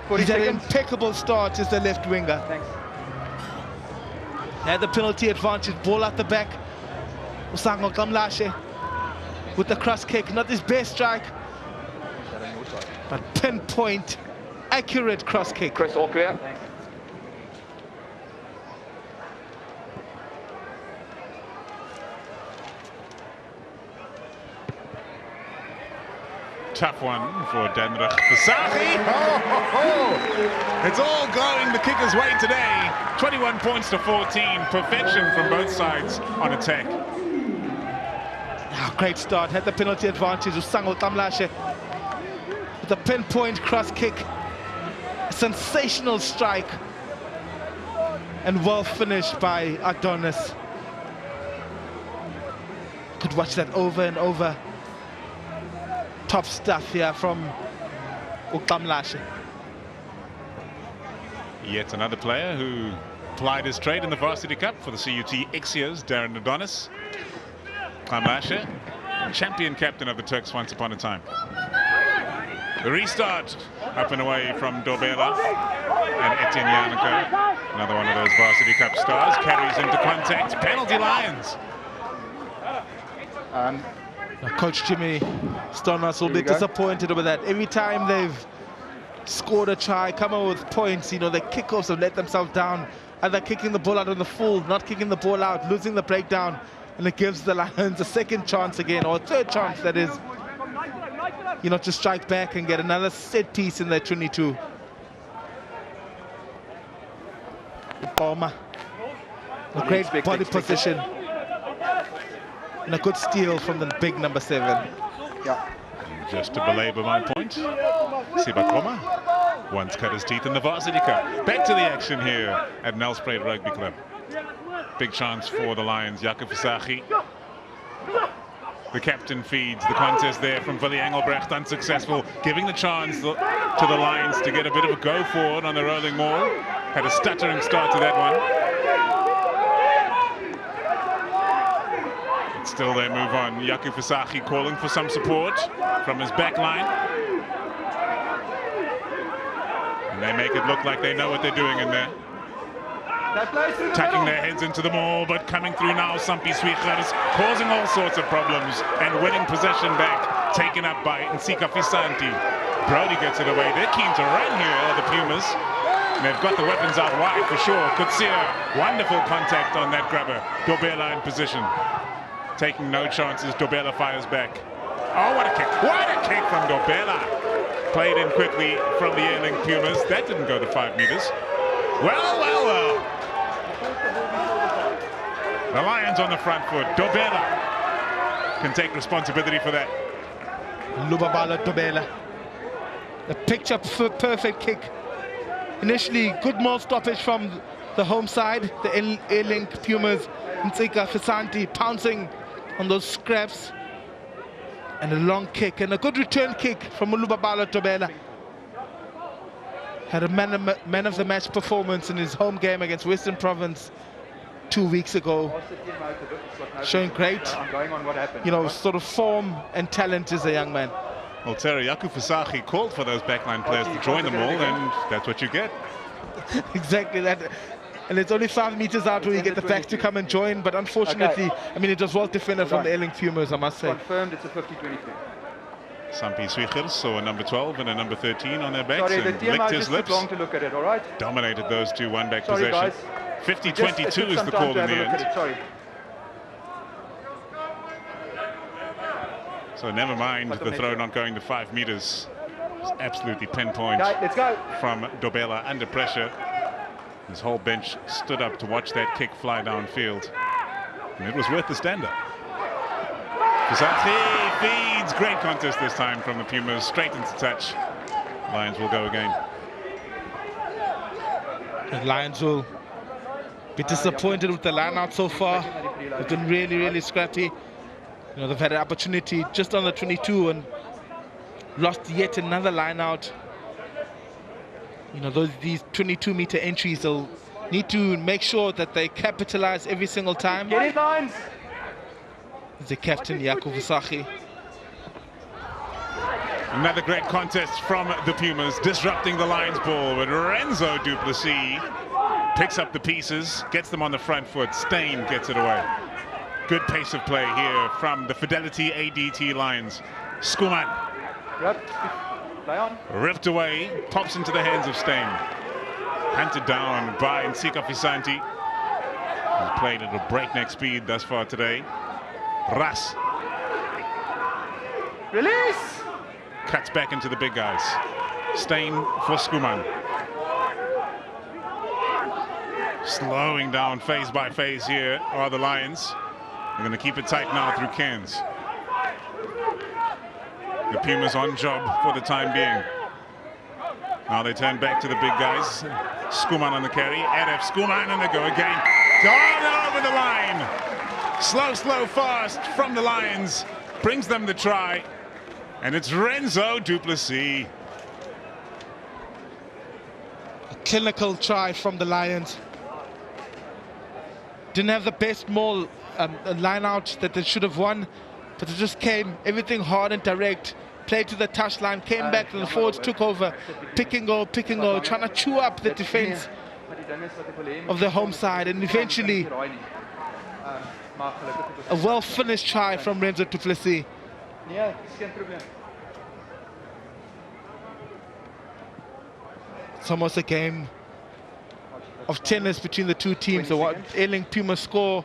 C: He's had an impeccable start as the left winger.
F: Thanks.
C: They had the penalty advantage, ball at the back. Musango Kamlashe with the cross kick, not his best strike, but pinpoint, accurate cross kick.
F: Chris, all clear. Thanks.
B: Tough one for Danrach Fasaki. It's all going the kicker's way today. 21 points to 14. Perfection from both sides on attack.
C: Great start. Had the penalty advantage of Sango Kamlashe with a pinpoint cross kick. A sensational strike. And well finished by Adonis. Could watch that over and over. Top stuff here from Kamlashe.
B: Yet another player who plied his trade in the Varsity Cup for the CUT Ixias, Darren Adonis. Kamlashe, champion captain of the Turks once upon a time. The restart up and away from Dobela and Etienne Yannico. Another one of those Varsity Cup stars. Carries into contact. Penalty Lions.
C: Coach Jimmy Stonas will be disappointed with that. Every time they've scored a try, come out with points. You know, their kickoffs have let themselves down. Either kicking the ball out on the full, not kicking the ball out, losing the breakdown. And it gives the Lions a second chance again, or a third chance, that is, you know, to strike back and get another set piece in their 22. Palmer, a great body position, and a good steal from the big number 7.
F: Yeah.
B: Just to belabor my point, Sibakoma once cut his teeth in the Varsity Cup. Back to the action here at Nelspruit Rugby Club. Big chance for the Lions. Jakob Visagie, the captain, feeds the contest there from Willie Engelbrecht, unsuccessful, giving the chance to the Lions to get a bit of a go forward on the rolling maul. Had a stuttering start to that one. But still they move on. Jakob Visagie calling for some support from his back line. And they make it look like they know what they're doing in there. Tucking their heads into the maul, but coming through now, Sampi Swiegers, causing all sorts of problems and winning possession back, taken up by Nsika Fisanti. Brody gets it away. They're keen to run here, the Pumas. And they've got the weapons out wide for sure. Kutsia, wonderful contact on that grabber. Dobela in position. Taking no chances, Dobela fires back. Oh, what a kick. What a kick from Dobela. Played in quickly from the Airlink Pumas. That didn't go to 5 meters. Well, well, well. The Lions on the front foot. Dobela can take responsibility for that.
C: Lubabala Dobela. The picture perfect kick. Initially, good maul stoppage from the home side. The Airlink Pumas, Nsika Fisanti pouncing on those scraps. And a long kick and a good return kick from Lubabala Dobela. Had a man of the match performance in his home game against Western Province 2 weeks ago, showing great, you know, sort of form and talent as a young man.
B: Well, Terry, Jakob Visagie called for those backline players to join them all, and that's what you get.
C: Exactly that. And it's only 5 meters out where you get the backs to come and join, but unfortunately, I mean, it was well defended from the Airlink Pumas, I must say.
F: Confirmed, it's a 50-23.
B: Sampi Swiegers saw a number 12 and a number 13 on their backs,
F: Sorry, the
B: and
F: TMI
B: licked his
F: just took
B: lips.
F: long to look at it, all right?
B: Dominated those two one-back
F: Sorry,
B: possession.
F: guys.
B: 50-22 is the call in the end.
F: Sorry.
B: So never mind the throw not going to 5 meters. It's absolutely pinpoint
F: Let's go.
B: from Dobela under pressure. His whole bench stood up to watch that kick fly downfield. And it was worth the stand-up. Visagie feeds. Great contest this time from the Pumas. Straight into touch. Lions will go again.
C: The Lions will be disappointed with the line out so far. They've been really, really scrappy. You know, they've had an opportunity just on the 22 and lost yet another line out. You know, these 22-meter entries, they'll need to make sure that they capitalize every single time.
F: Get it, Lions!
C: The captain, Jakob Visagie.
B: Another great contest from the Pumas, disrupting the Lions ball, but Renzo du Plessis picks up the pieces, gets them on the front foot. Steyn gets it away. Good pace of play here from the Fidelity ADT Lions. Skuman ripped away, pops into the hands of Steyn. Hunted down by Nsika Fisanti. He's played at a breakneck speed thus far today. Ras
F: Release!
B: cuts back into the big guys. Steyn for Skuman. Slowing down phase by phase here are the Lions. They're going to keep it tight now through Cairns. The Pumas on job for the time being. Now they turn back to the big guys. Skuman on the carry. Adef Skuman, and they go again. Gone over the line. Slow, slow, fast from the Lions. Brings them the try. And it's Renzo du Plessis.
C: A clinical try from the Lions. Didn't have the best maul line out that they should have won, but it just came everything hard and direct. Played to the touchline, came back, and the forwards took over. Pick and go, trying to chew up the defense of the home side, and eventually a well-finished try from Renzo du Plessis. It's almost a game of tennis between the two teams. The Airlink Pumas score,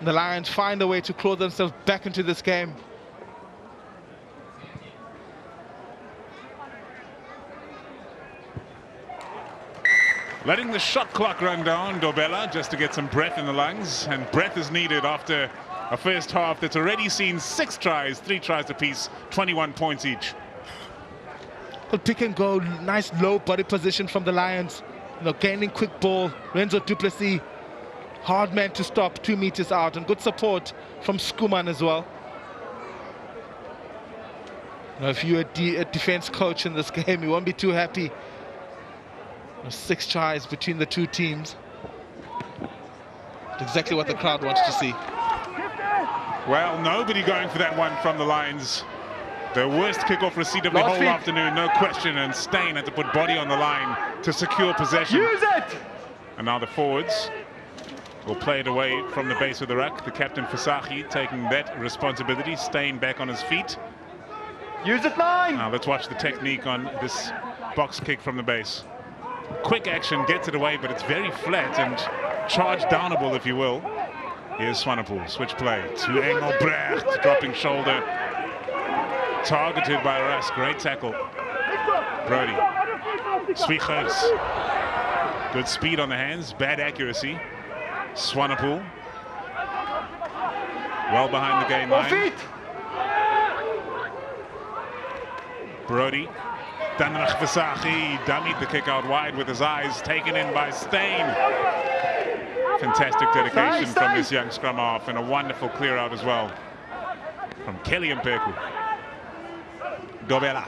C: and the Lions find a way to claw themselves back into this game.
B: Letting the shot clock run down, Dobela, just to get some breath in the lungs. And breath is needed after a first half that's already seen 6 tries, 3 tries apiece, 21 points each.
C: Well, pick and go, nice low body position from the Lions. Gaining quick ball. Renzo Duplessis, hard man to stop, 2 meters out, and good support from Skuman as well. If you're a defense coach in this game, you won't be too happy. 6 tries between the two teams. Exactly what the crowd wants to see.
B: Well, nobody going for that one from the Lions. The worst kickoff receipt of the whole afternoon, no question, and Steyn had to put body on the line to secure possession.
F: Use it!
B: And now the forwards will play it away from the base of the ruck. The captain, Fasahi, taking that responsibility. Steyn back on his feet.
F: Use it, 9!
B: Now let's watch the technique on this box kick from the base. Quick action, gets it away, but it's very flat and charge downable, if you will. Here's Swanepoel, switch play to Engelbrecht, dropping shoulder. Targeted by Russ, great tackle. Brody, Swiegers, good speed on the hands, bad accuracy. Swanepoel, well behind the game line. Brody, Danrach Visachi, dummied the kick out wide with his eyes, taken in by Steyn. Fantastic dedication from this young scrum half, and a wonderful clear out as well from Kelly Mpeku. Dobela,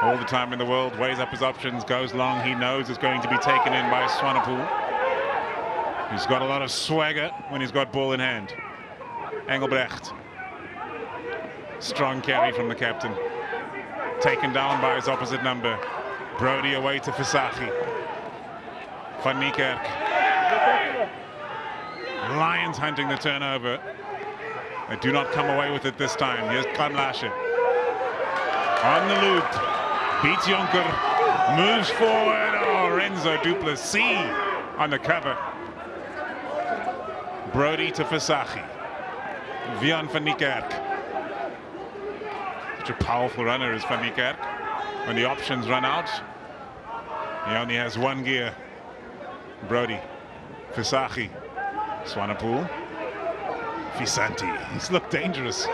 B: all the time in the world, weighs up his options, goes long. He knows it's going to be taken in by Swanepoel. He's got a lot of swagger when he's got ball in hand. Engelbrecht, strong carry from the captain. Taken down by his opposite number. Brody away to Visachi. Van Niekerk. Lions hunting the turnover. They do not come away with it this time. Here's Kamlashe. On the loop. Beats Jonker. Moves forward. Oh, Renzo Duplessis on the cover. Brody to Visachi. Vian van Niekerk. Such a powerful runner is Van Niekerk. When the options run out, he only has 1 gear. Brody, Visachi, Swanepoel, Visanti. He's looked dangerous.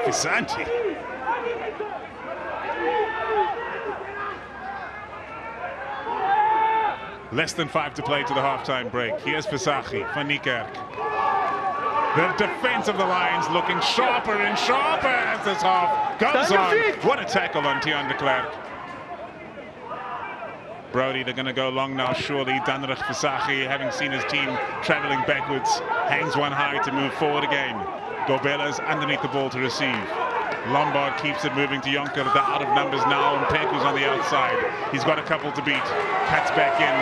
B: Visanti. Less than 5 to play to the halftime break. Here's Visachi, Van Niekerk. The defense of the Lions looking sharper and sharper as this half goes on. What a tackle on Tian de Klerk. Brody, they're going to go long now, surely. Danrach Visachi, having seen his team traveling backwards, hangs one high to move forward again. Dobela's underneath the ball to receive. Lombard keeps it moving to Jonker. They're out of numbers now, and Peku's on the outside. He's got a couple to beat. Cuts back in,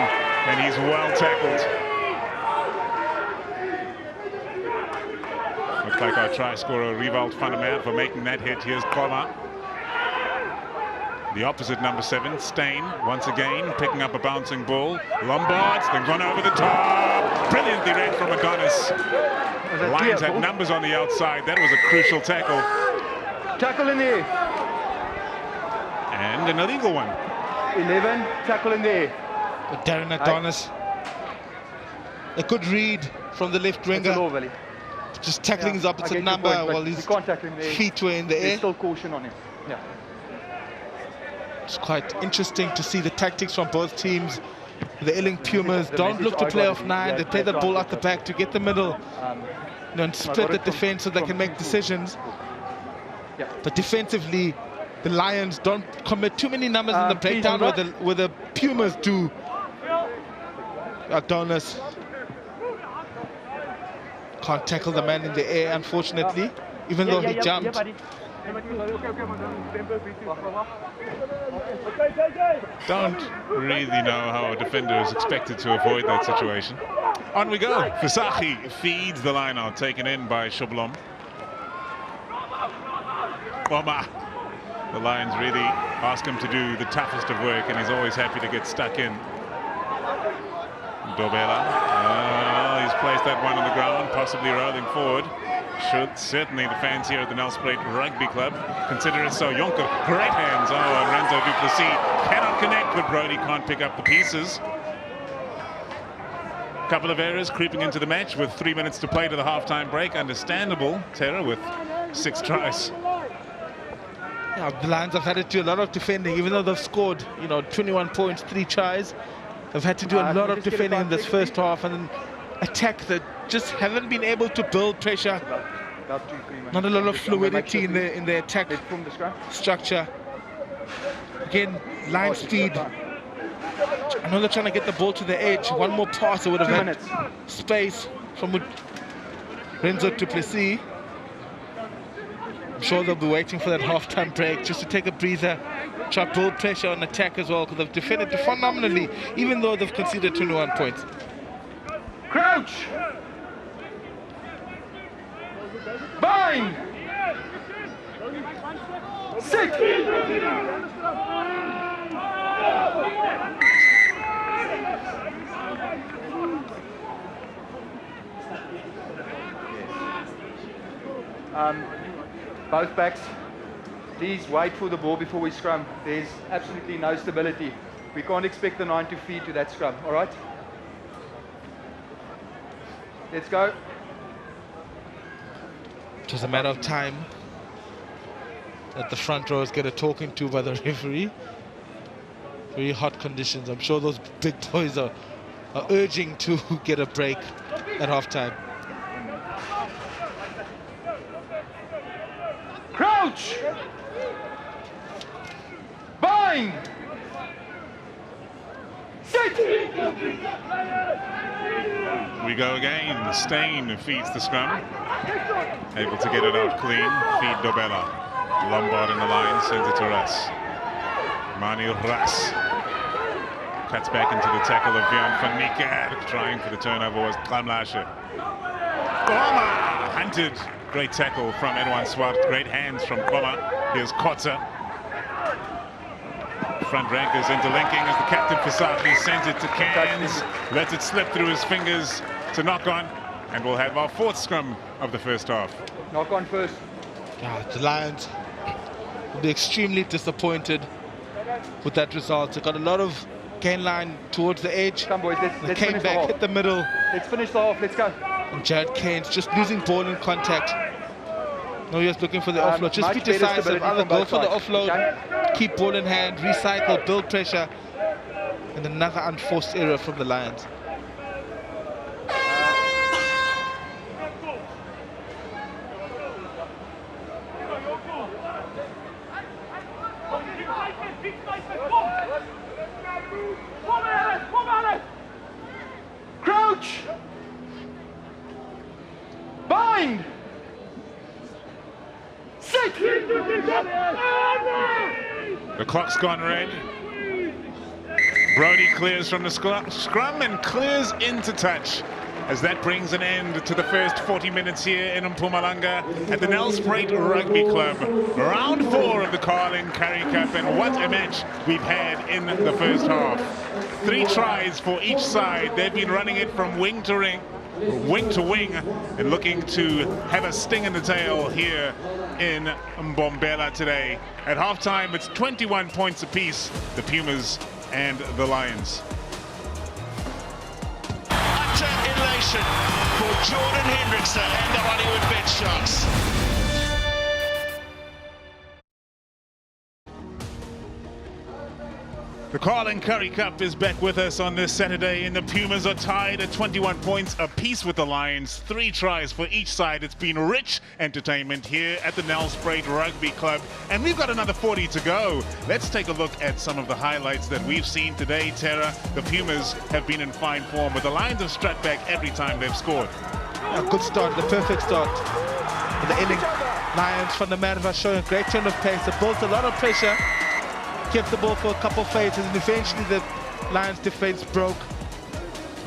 B: and he's well tackled. Looks like our try scorer, Riewald van der Merwe, for making that hit. Here's Koma. The opposite number 7, Steyn, once again, picking up a bouncing ball. Lombards, then gone over the top. Brilliantly read from Adonis. The Lions had numbers on the outside. That was a crucial tackle.
F: Tackle in there.
B: And an illegal one.
F: 11, tackle in there.
C: Darren Adonis. A good read from the left winger. Just tackling his opposite number while his feet were in the air.
F: There's still caution on him. Yeah.
C: It's quite interesting to see the tactics from both teams. The Airlink Pumas don't look to play off 9. They play that ball out the back to get the middle, and split the defense so they can make decisions. But defensively, the Lions don't commit too many numbers in the breakdown where the Pumas do. Adonis can't tackle the man in the air, unfortunately, even though he jumped.
B: Don't really know how a defender is expected to avoid that situation. On we go. Visachi feeds the line out, taken in by Shoblom. Oma The Lions really ask him to do the toughest of work, and he's always happy to get stuck in. Dobela, he's placed that one on the ground, possibly rolling forward. Should certainly the fans here at the Nelspruit Rugby Club consider it so. Jonker, great hands. Oh, and Renzo du Plessis cannot connect, but Brody can't pick up the pieces. Couple of errors creeping into the match with 3 minutes to play to the halftime break. Understandable. Terror with 6 tries.
C: Yeah, the Lions have had to do a lot of defending, even though they've scored, 21 points, 3 tries. They've had to do a lot of defending in this first half, and then attack that just haven't been able to build pressure.
F: About 2-3 minutes.
C: Not a lot of fluidity in the attack
F: Let's form the scrum.
C: structure. Again, line speed. I know they're trying to get the ball to the edge. One more pass, it would have
F: 2
C: had
F: minutes.
C: space from Renzo du Plessis. I'm sure they'll be waiting for that half-time break just to take a breather, try to build pressure on attack as well, because they've defended phenomenally, even though they've conceded 21 points.
F: Crouch! Bind! Sit! Both backs, please wait for the ball before we scrum. There's absolutely no stability. We can't expect the 9 to feed to that scrum, all right? Let's go.
C: It was a matter of time that the front rows get a talking to by the referee. Very hot conditions. I'm sure those big boys are urging to get a break at halftime.
F: Crouch! Bind! Sit!
B: We go again. Stain feeds the scrum. Able to get it out clean. Feed Dobela. Lombard in the line, sends it to Russ. Mani Russ cuts back into the tackle of Jan van Niekerk. Trying for the turnover was Klamlashe. Koma hunted. Great tackle from Edouin Swart. Great hands from Koma. Here's Kotze. Front rankers interlinking as the captain Fasaki sends it to Cairns. Lets it slip through his fingers to knock on. And we'll have our 4th scrum of the first half.
F: Knock on first.
C: Yeah, the Lions will be extremely disappointed with that result. They got a lot of gain line towards the edge.
F: Come boys, let's
C: They came
F: finish the
C: back,
F: half.
C: hit the middle.
F: Let's finish the half, let's go.
C: And Jared Keynes just losing ball in contact. No, he's looking for the offload. Just be
F: much better
C: decisive.
F: stability
C: Either
F: from
C: go
F: both
C: for the
F: sides,
C: offload,
F: okay?
C: keep ball in hand, recycle, build pressure. And another unforced error from the Lions.
F: Crouch! Bind! Sit!
B: The clock's gone red. Brody clears from the scrum and clears into touch, as that brings an end to the first 40 minutes here in Mpumalanga at the Nelspruit Rugby Club. Round 4 of the Carling Currie Cup, and what a match we've had in the first half. 3 tries for each side. They've been running it from wing to wing, and looking to have a sting in the tail here in Mbombela today. At halftime, it's 21 points apiece, the Pumas and the Lions.
A: Utter elation for Jordan Hendrickson and the Hollywood Bed Sharks.
B: The Carling Currie Cup is back with us on this Saturday, and the Pumas are tied at 21 points apiece with the Lions. 3 tries for each side. It's been rich entertainment here at the Nelspruit Rugby Club, and we've got another 40 to go. Let's take a look at some of the highlights that we've seen today, Tara. The Pumas have been in fine form, but the Lions have struck back every time they've scored.
C: A good start, the perfect start. For the Airlink Lions from the Merva showing a great turn of pace. They built a lot of pressure, kept the ball for a couple of phases, and eventually the Lions defense broke.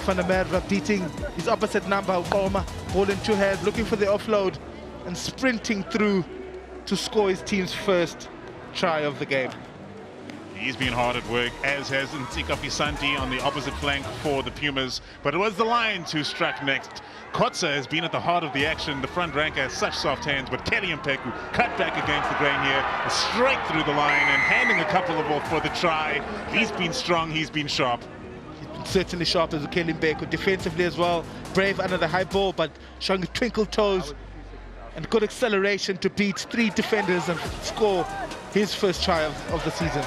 C: Van der Merwe beating his opposite number, Koma, ball in 2 hands, looking for the offload and sprinting through to score his team's first. try of the game.
B: He's been hard at work, as has Ntsika Pisanti on the opposite flank for the Pumas. But it was the Lions who struck next. Kotsa has been at the heart of the action. The front rank has such soft hands, but Kelly Mpeku cut back against the grain here, straight through the line and handing a couple of off for the try. He's been strong, he's been sharp.
C: Certainly sharp as Kelly Mpeku, defensively as well. Brave under the high ball, but showing twinkle toes and good acceleration to beat 3 defenders and score his first try of the season.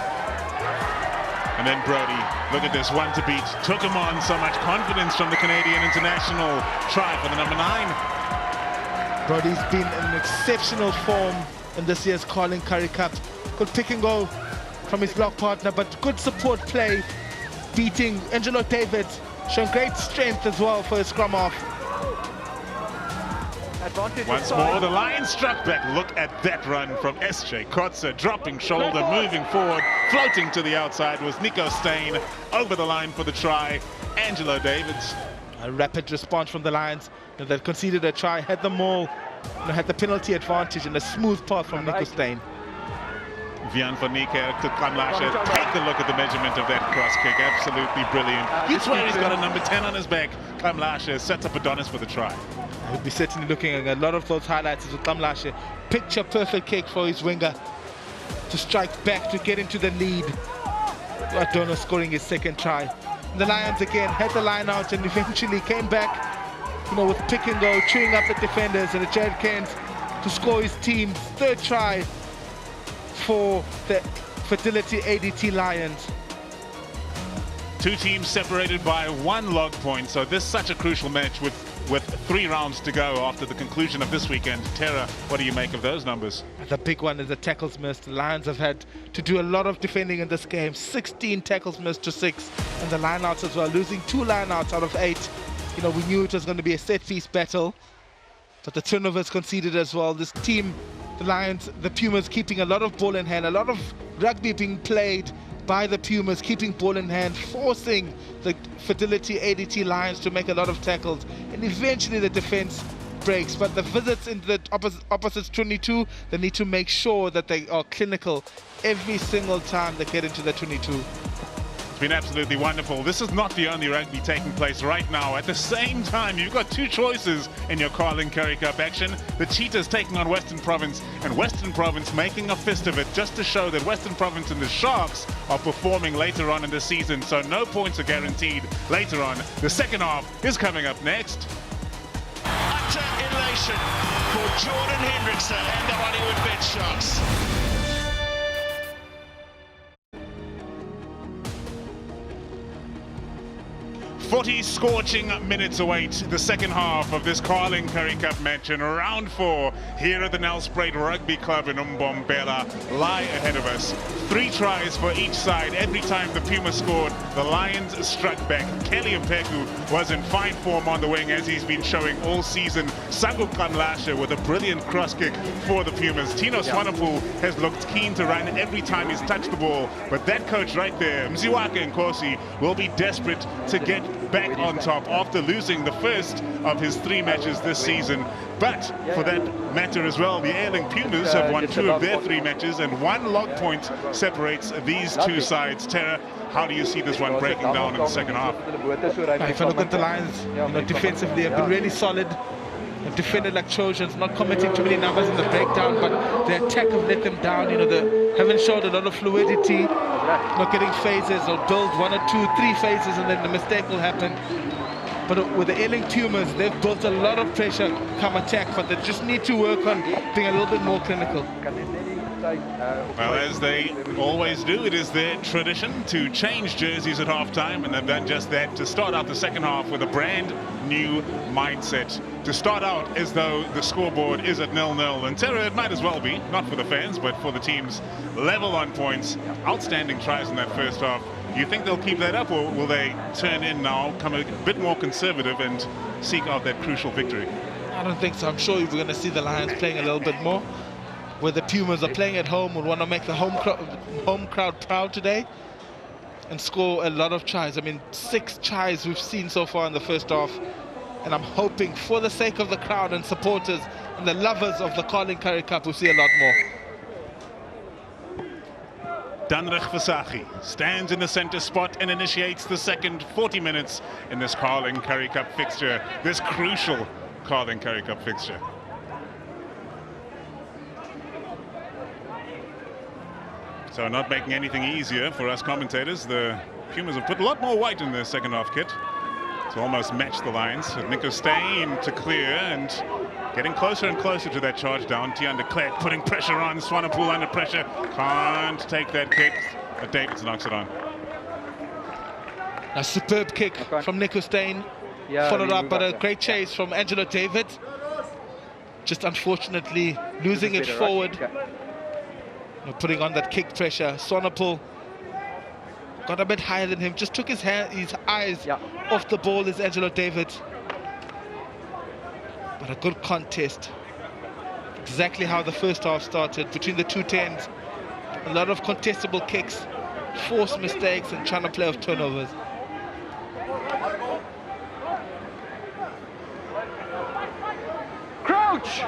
B: And then Brody, look at this, one to beat. Took him on, so much confidence from the Canadian international. Try for the number 9.
C: Brody's been in exceptional form in this year's Carling Currie Cup. Good pick and go from his lock partner, but good support play, beating Angelo David, showing great strength as well for his scrum half.
B: Once more, the Lions struck back. Look at that run from SJ Kotsa, dropping shoulder, moving forward, floating to the outside was Nico Steyn, over the line for the try, Angelo Davids.
C: A rapid response from the Lions. They conceded a try, had them all, had the penalty advantage and a smooth path from Nico Steyn.
B: Vian van Niekerk to Kamlashe. Take a look at the measurement of that cross kick. Absolutely brilliant. You swear he's got a number 10 on his back. Kamlashe sets up Adonis for the try.
C: We'll be certainly looking at a lot of those highlights with Kamlashe. Picture perfect kick for his winger to strike back to get into the lead. Adonis scoring his second try. The Lions again had the line out and eventually came back, with pick and go, chewing up the defenders, and Jared Kent to score his team's third try for the Fidelity ADT Lions.
B: 2 teams separated by 1 log point, so this is such a crucial match with 3 rounds to go after the conclusion of this weekend. Tara, what do you make of those numbers?
C: The big one is the tackles missed. The Lions have had to do a lot of defending in this game. 16 tackles missed to 6, and the lineouts as well, losing 2 lineouts out of 8. We knew it was going to be a set-piece battle, but the turnovers conceded as well. This team, the Lions, the Pumas, keeping a lot of ball in hand, a lot of rugby being played by the Pumas, keeping ball in hand, forcing the Fidelity ADT Lions to make a lot of tackles, and eventually the defense breaks. But the visits into the opposites 22, they need to make sure that they are clinical every single time they get into the 22.
B: Been absolutely wonderful. This is not the only rugby taking place right now. At the same time, you've got 2 choices in your Carling Currie Cup action. The Cheetahs taking on Western Province, and Western Province making a fist of it just to show that Western Province and the Sharks are performing later on in the season, so no points are guaranteed later on. The second half is coming up next.
A: Utter elation for Jordan Hendrickson and the Hollywood Bet Sharks.
B: 40 scorching minutes await the second half of this Carling Currie Cup match, and round 4 here at the Nelspruit Rugby Club in Umbombela lie ahead of us. 3 tries for each side. Every time the Pumas scored, the Lions struck back. Kelly Mpeku was in fine form on the wing, as he's been showing all season. Sagu Kamlashe with a brilliant cross kick for the Pumas. Tino Swanepoel has looked keen to run every time he's touched the ball, but that coach right there, Mziwake Nkosi, will be desperate to get back on top after losing the first of his 3 matches this season. But for that matter as well, the Airlink Pumas have won 2 of their 3 matches, and 1 log point separates these 2 sides. Tara, how do you see this one breaking down in the second half?
C: If I look at the Lions, defensively have been really solid. They've defended like Trojans, not committing too many numbers in the breakdown, but their attack have let them down. They haven't showed a lot of fluidity, not getting phases or build 1 or 2, 3 phases, and then the mistake will happen. But with the Airlink Pumas, they've built a lot of pressure come attack, but they just need to work on being a little bit more clinical.
B: Well, as they always do, it is their tradition to change jerseys at halftime, and they've done just that to start out the second half with a brand new mindset. To start out as though the scoreboard is at 0-0, and Tara, it might as well be, not for the fans, but for the teams. Level on points, outstanding tries in that first half. Do you think they'll keep that up, or will they turn in now, come a bit more conservative and seek out that crucial victory?
C: I don't think so. I'm sure we're going to see the Lions playing a little bit more. Where the Pumas are playing at home, will want to make the home crowd proud today and score a lot of tries. 6 tries we've seen so far in the first half, and I'm hoping for the sake of the crowd and supporters and the lovers of the Carling Currie Cup, we'll see a lot more.
B: Danrich Versace stands in the center spot and initiates the second 40 minutes in this Carling Currie Cup fixture, this crucial Carling Currie Cup fixture. So not making anything easier for us commentators. The Pumas have put a lot more white in their second half kit to almost match the Lions. Nico Steyn to clear and getting closer and closer to that charge down. Tian de Klerk putting pressure on. Swanepoel under pressure. Can't take that kick, but Davids knocks it on.
C: A superb kick from Nico Steyn, followed up by a great chase from Angelo David. Just unfortunately losing it forward. Putting on that kick pressure. Swanepoel got a bit higher than him, just took his eyes off the ball as Angelo David. But a good contest. Exactly how the first half started between the two tens. A lot of contestable kicks, forced mistakes and trying to play off turnovers.
F: Crouch!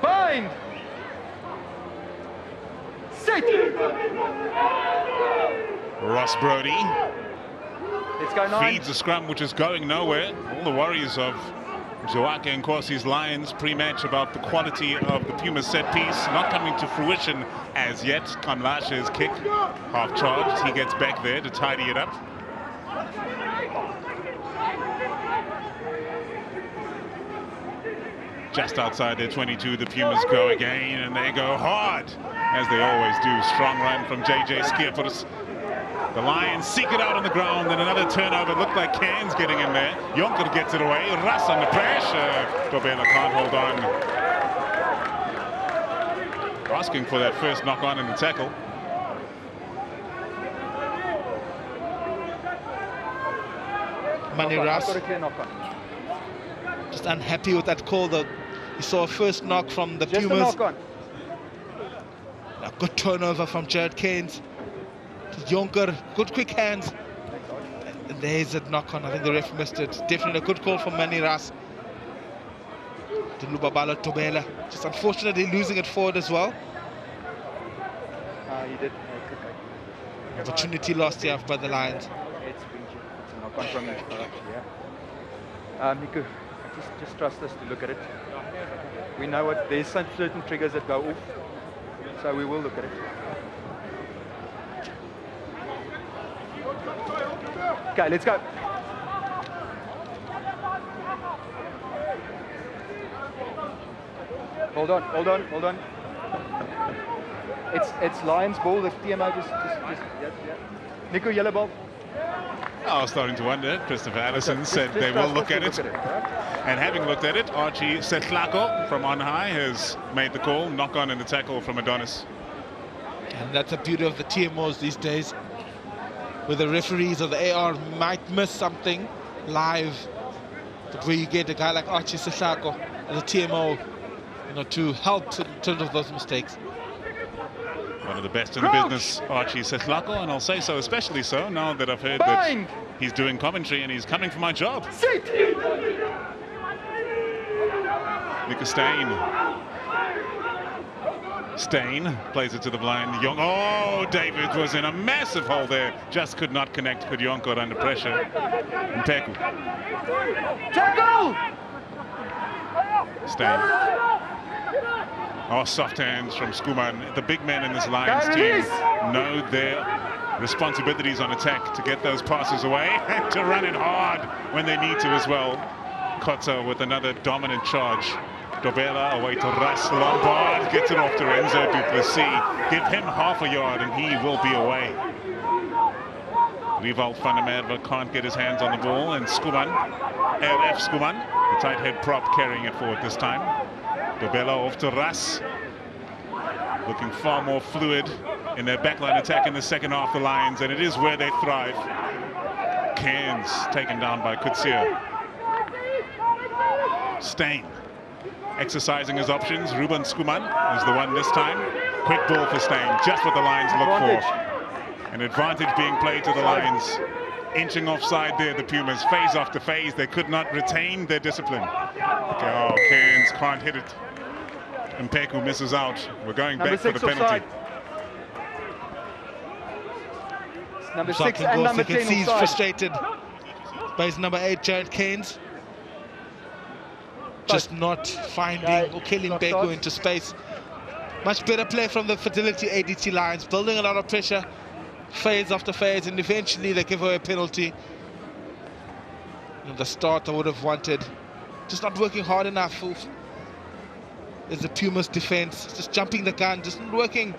F: Bind! Sit!
B: Ross Brody
F: Let's go 9.
B: feeds a scrum which is going nowhere. All the worries of Joake and Corsi's Lions pre-match about the quality of the Pumas set piece not coming to fruition as yet. Kamlashe's kick, half charged. He gets back there to tidy it up. Just outside their 22, the Pumas go again, and they go hard, as they always do. Strong run from JJ Skierfors. The Lions seek it out on the ground, and another turnover. Looked like Cairns getting in there. Jonker gets it away. Russ under pressure. Dobela can't hold on. Asking for that first knock on in the tackle.
C: Manny Russ just unhappy with that call, though. He saw a first knock from the Pumas. A good turnover from Jared Cairns. Jonker, good quick hands. And there's a knock on. I think the ref missed it. Definitely a good call from Manny Russ. Lubabalo Tobela. Just unfortunately losing it forward as well.
F: He did.
C: Opportunity lost here by the Lions.
F: It's a knock on from him. Nico, just trust us to look at it. We know what there's some certain triggers that go off, so we will look at it. Okay, let's go. Hold on. It's Lions ball. The TMO just yeah. Nico, yellow ball.
B: I was starting to wonder. Christopher Allison said they will look at it. And having looked at it, Archie Setlako from on high has made the call. Knock on in the tackle from Adonis.
C: And that's the beauty of the TMOs these days, where the referees or the AR might miss something live, but where you get a guy like Archie Setlako as a TMO, to help in terms of those mistakes.
B: One of the best in the business, Archie Setlako, and I'll say so especially so now that I've heard that he's doing commentary and he's coming for my job.
F: Sit!
B: Nico Steyn plays it to the blind. Oh, David was in a massive hole there. Just could not connect. Could Jonker under pressure. Mpeku.
F: Tackle!
B: Steyn. Oh, soft hands from Skuman. The big men in this Lions team know their responsibilities on attack to get those passes away and to run it hard when they need to as well. Kotza with another dominant charge. Dobela away to Russ. Lombard gets it off to Renzo Duplessis. Give him half a yard and he will be away. Rivald van der Merwe can't get his hands on the ball, and Skuman, LF Skuman, the tight head prop, carrying it forward this time. Dobela off to Russ. Looking far more fluid in their backline attack in the second half, the Lions, and it is where they thrive. Cairns taken down by Kutsia. Steyn exercising his options. Ruben Skuman is the one this time. Quick ball for Steyn, just what the Lions look for. An advantage being played to the Lions. Inching offside there, the Pumas, phase after phase. They could not retain their discipline. Oh, Cairns can't hit it. Mpeku misses out. We're going back for the penalty.
F: number
G: Jacques
F: 6 and
G: Ngozi,
F: number
G: you can
F: 10
G: see he's
F: offside.
G: frustrated by his number 8, Jared Keynes. Just not finding or killing
F: Stop,
G: Beko
F: stop.
G: into space. Much better play from the Fidelity ADT Lions, building a lot of pressure, phase after phase, and eventually they give away a penalty. The start I would have wanted, just not working hard enough. There's the Pumas defense, just jumping the gun, just not working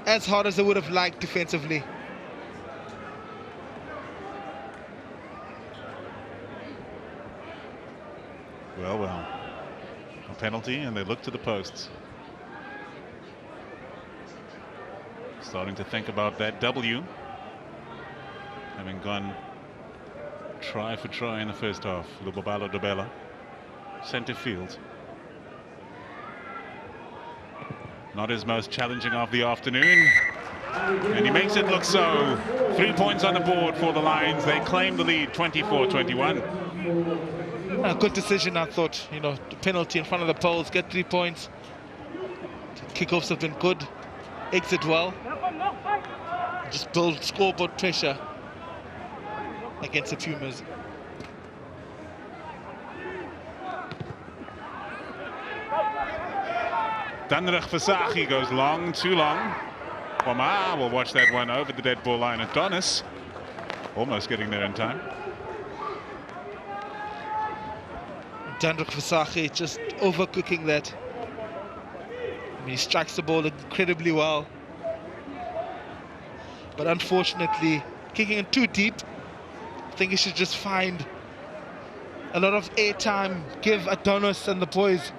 G: as hard as they would have liked defensively.
B: Well, a penalty, and they look to the posts. Starting to think about that W, having gone try for try in the first half. Lubabalo Dobela, centre field. Not his most challenging of the afternoon, and he makes it look so. 3 points on the board for the Lions. They claim the lead, 24-21.
G: A good decision, I thought. You know, the penalty in front of the poles, get 3 points. Kickoffs have been good, exit well. Just build scoreboard pressure against the Pumas.
B: Danrich Versaghi goes long, too long. Omar will watch that one over the dead ball line. Adonis almost getting there in time.
G: Danrich Versaghi just overcooking that. I mean, he strikes the ball incredibly well. But unfortunately, kicking it too deep. I think he should just find a lot of airtime, give Adonis and the boys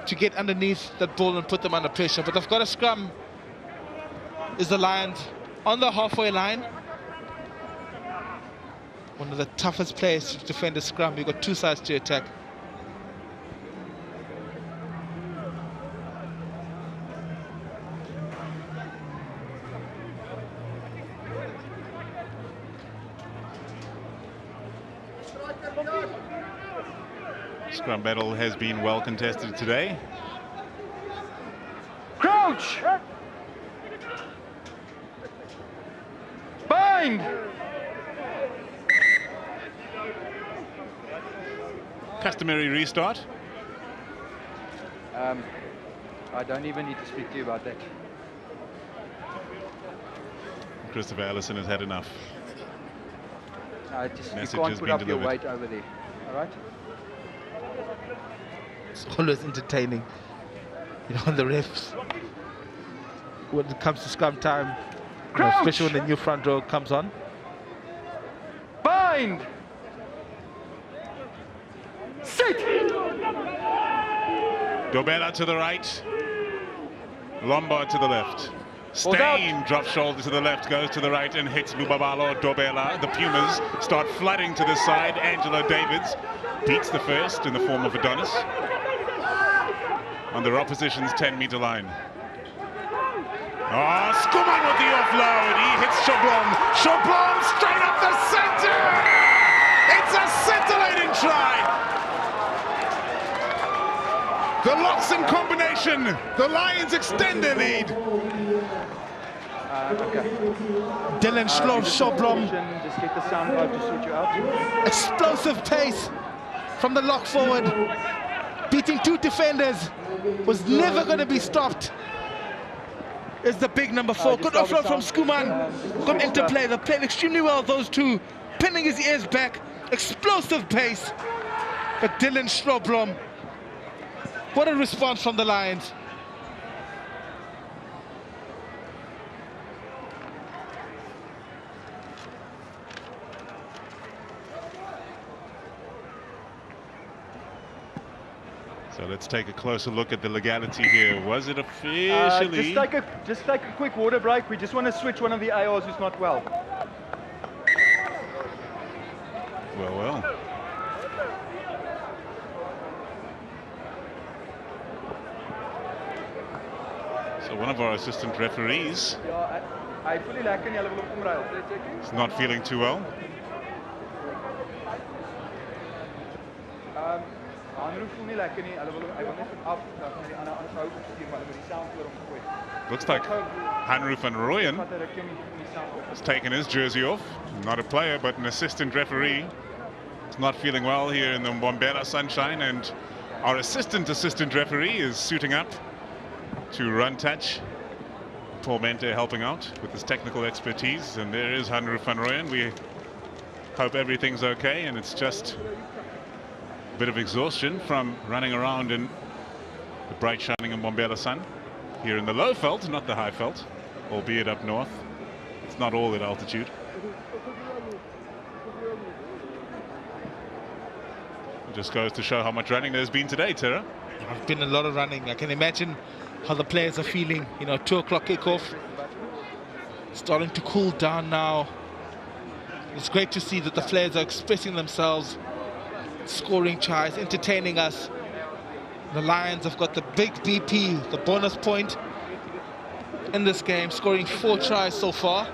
G: to get underneath that ball and put them under pressure. But they've got a scrum. Is the Lions on the halfway line? One of the toughest players to defend a scrum. You've got two sides to attack.
B: Scrum battle has been well contested today.
F: Crouch! Bind!
B: Customary restart.
F: I don't even need to speak to you about that.
B: Christopher Allison has had enough.
F: You
B: Message
F: can't
B: has
F: put
B: been
F: up your
B: delivered.
F: weight over there, all right?
G: It's always entertaining, you know, the refs when it comes to scrum time, you know, especially when the new front row comes on.
F: Bind! Sit!
B: Dobela to the right. Lombard to the left. Stain drops shoulder to the left, goes to the right and hits Lubabalo Dobela. The Pumas start flooding to the side. Angelo Davids beats the first in the form of Adonis on their opposition's 10-meter line. Oh, Skuman with the offload. He hits Shoblom. Shoblom straight up the center. It's a scintillating try. The locks in combination. The Lions extend their lead.
F: Okay.
G: Dylan Shoblom,
F: Just get the sound guard to sort you out.
G: explosive pace from the lock forward, beating two defenders, was never going to be stopped. Is the big number 4. Good offload from Skuman. Good interplay. They played extremely well, those two. Pinning his ears back. Explosive pace. But Dylan Shoblom, what a response from the Lions.
B: So let's take a closer look at the legality here. Was it officially?
F: Just take a quick water break. We just want to switch one of the ARs who's not well.
B: Well. So one of our assistant referees
F: I fully lack in level of
B: is not feeling too well.
F: Aanroep voel nie lekker nie. Hulle wil hy wil net af dat hy die ander aanhou op stuur maar hulle moet die sound oor hom gooi.
B: Looks like Hanru van Rooyen has taken his jersey off. Not a player, but an assistant referee. He's not feeling well here in the Mbombela sunshine, and our assistant referee is suiting up to run touch. Paul Mente helping out with his technical expertise, and there is Hanru van Rooyen. We hope everything's okay, and it's just a bit of exhaustion from running around in the bright shining Mbombela sun here in the low veld, not the high veld, albeit up north. It's not all at altitude. It just goes to show how much running there's been today, Tara.
G: There's been a lot of running. I can imagine how the players are feeling. 2 o'clock kickoff. Starting to cool down now. It's great to see that the players are expressing themselves, scoring tries, entertaining us. The Lions have got the big BP, the bonus point in this game, scoring 4 tries so far.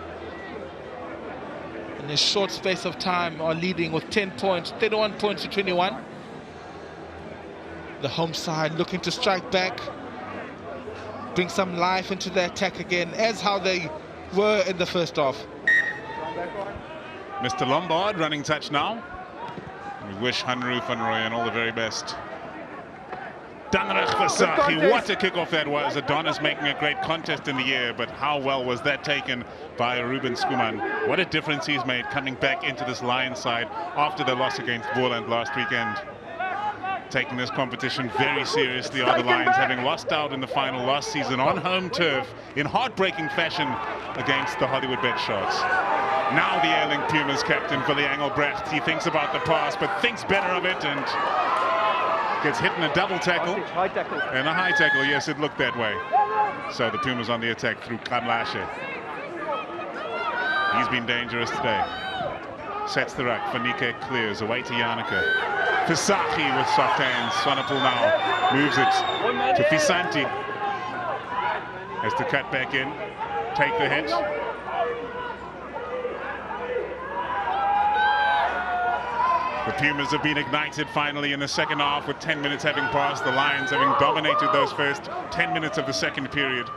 G: In a short space of time are leading with 10 points, 31 points to 21. The home side looking to strike back, bring some life into the attack again, as how they were in the first half.
B: Mr. Lombard running touch now. We wish Hanru van Rooyen all the very best. Danrach Versaghi, what a kickoff that was. Adonis making a great contest in the air, but how well was that taken by Ruben Schoeman? What a difference he's made coming back into this Lions side after the loss against Boland last weekend. Taking this competition very seriously are the Lions, having lost out in the final last season on home turf in heartbreaking fashion against the Hollywood Bet Sharks. Now the Airlink Pumas captain, Willie Engelbrecht, he thinks about the pass, but thinks better of it and gets hit in a double tackle.
F: High tackle.
B: And a high tackle, yes, it looked that way. So the Pumas on the attack through Kamlashe. He's been dangerous today. Sets the ruck, Vanike clears, away to Janneke. Versaghi with soft hands, Swanepoel now moves it to Fisanti. Has to cut back in, take the hit. The Pumas have been ignited finally in the second half with 10 minutes having passed. The Lions having dominated those first 10 minutes of the second period.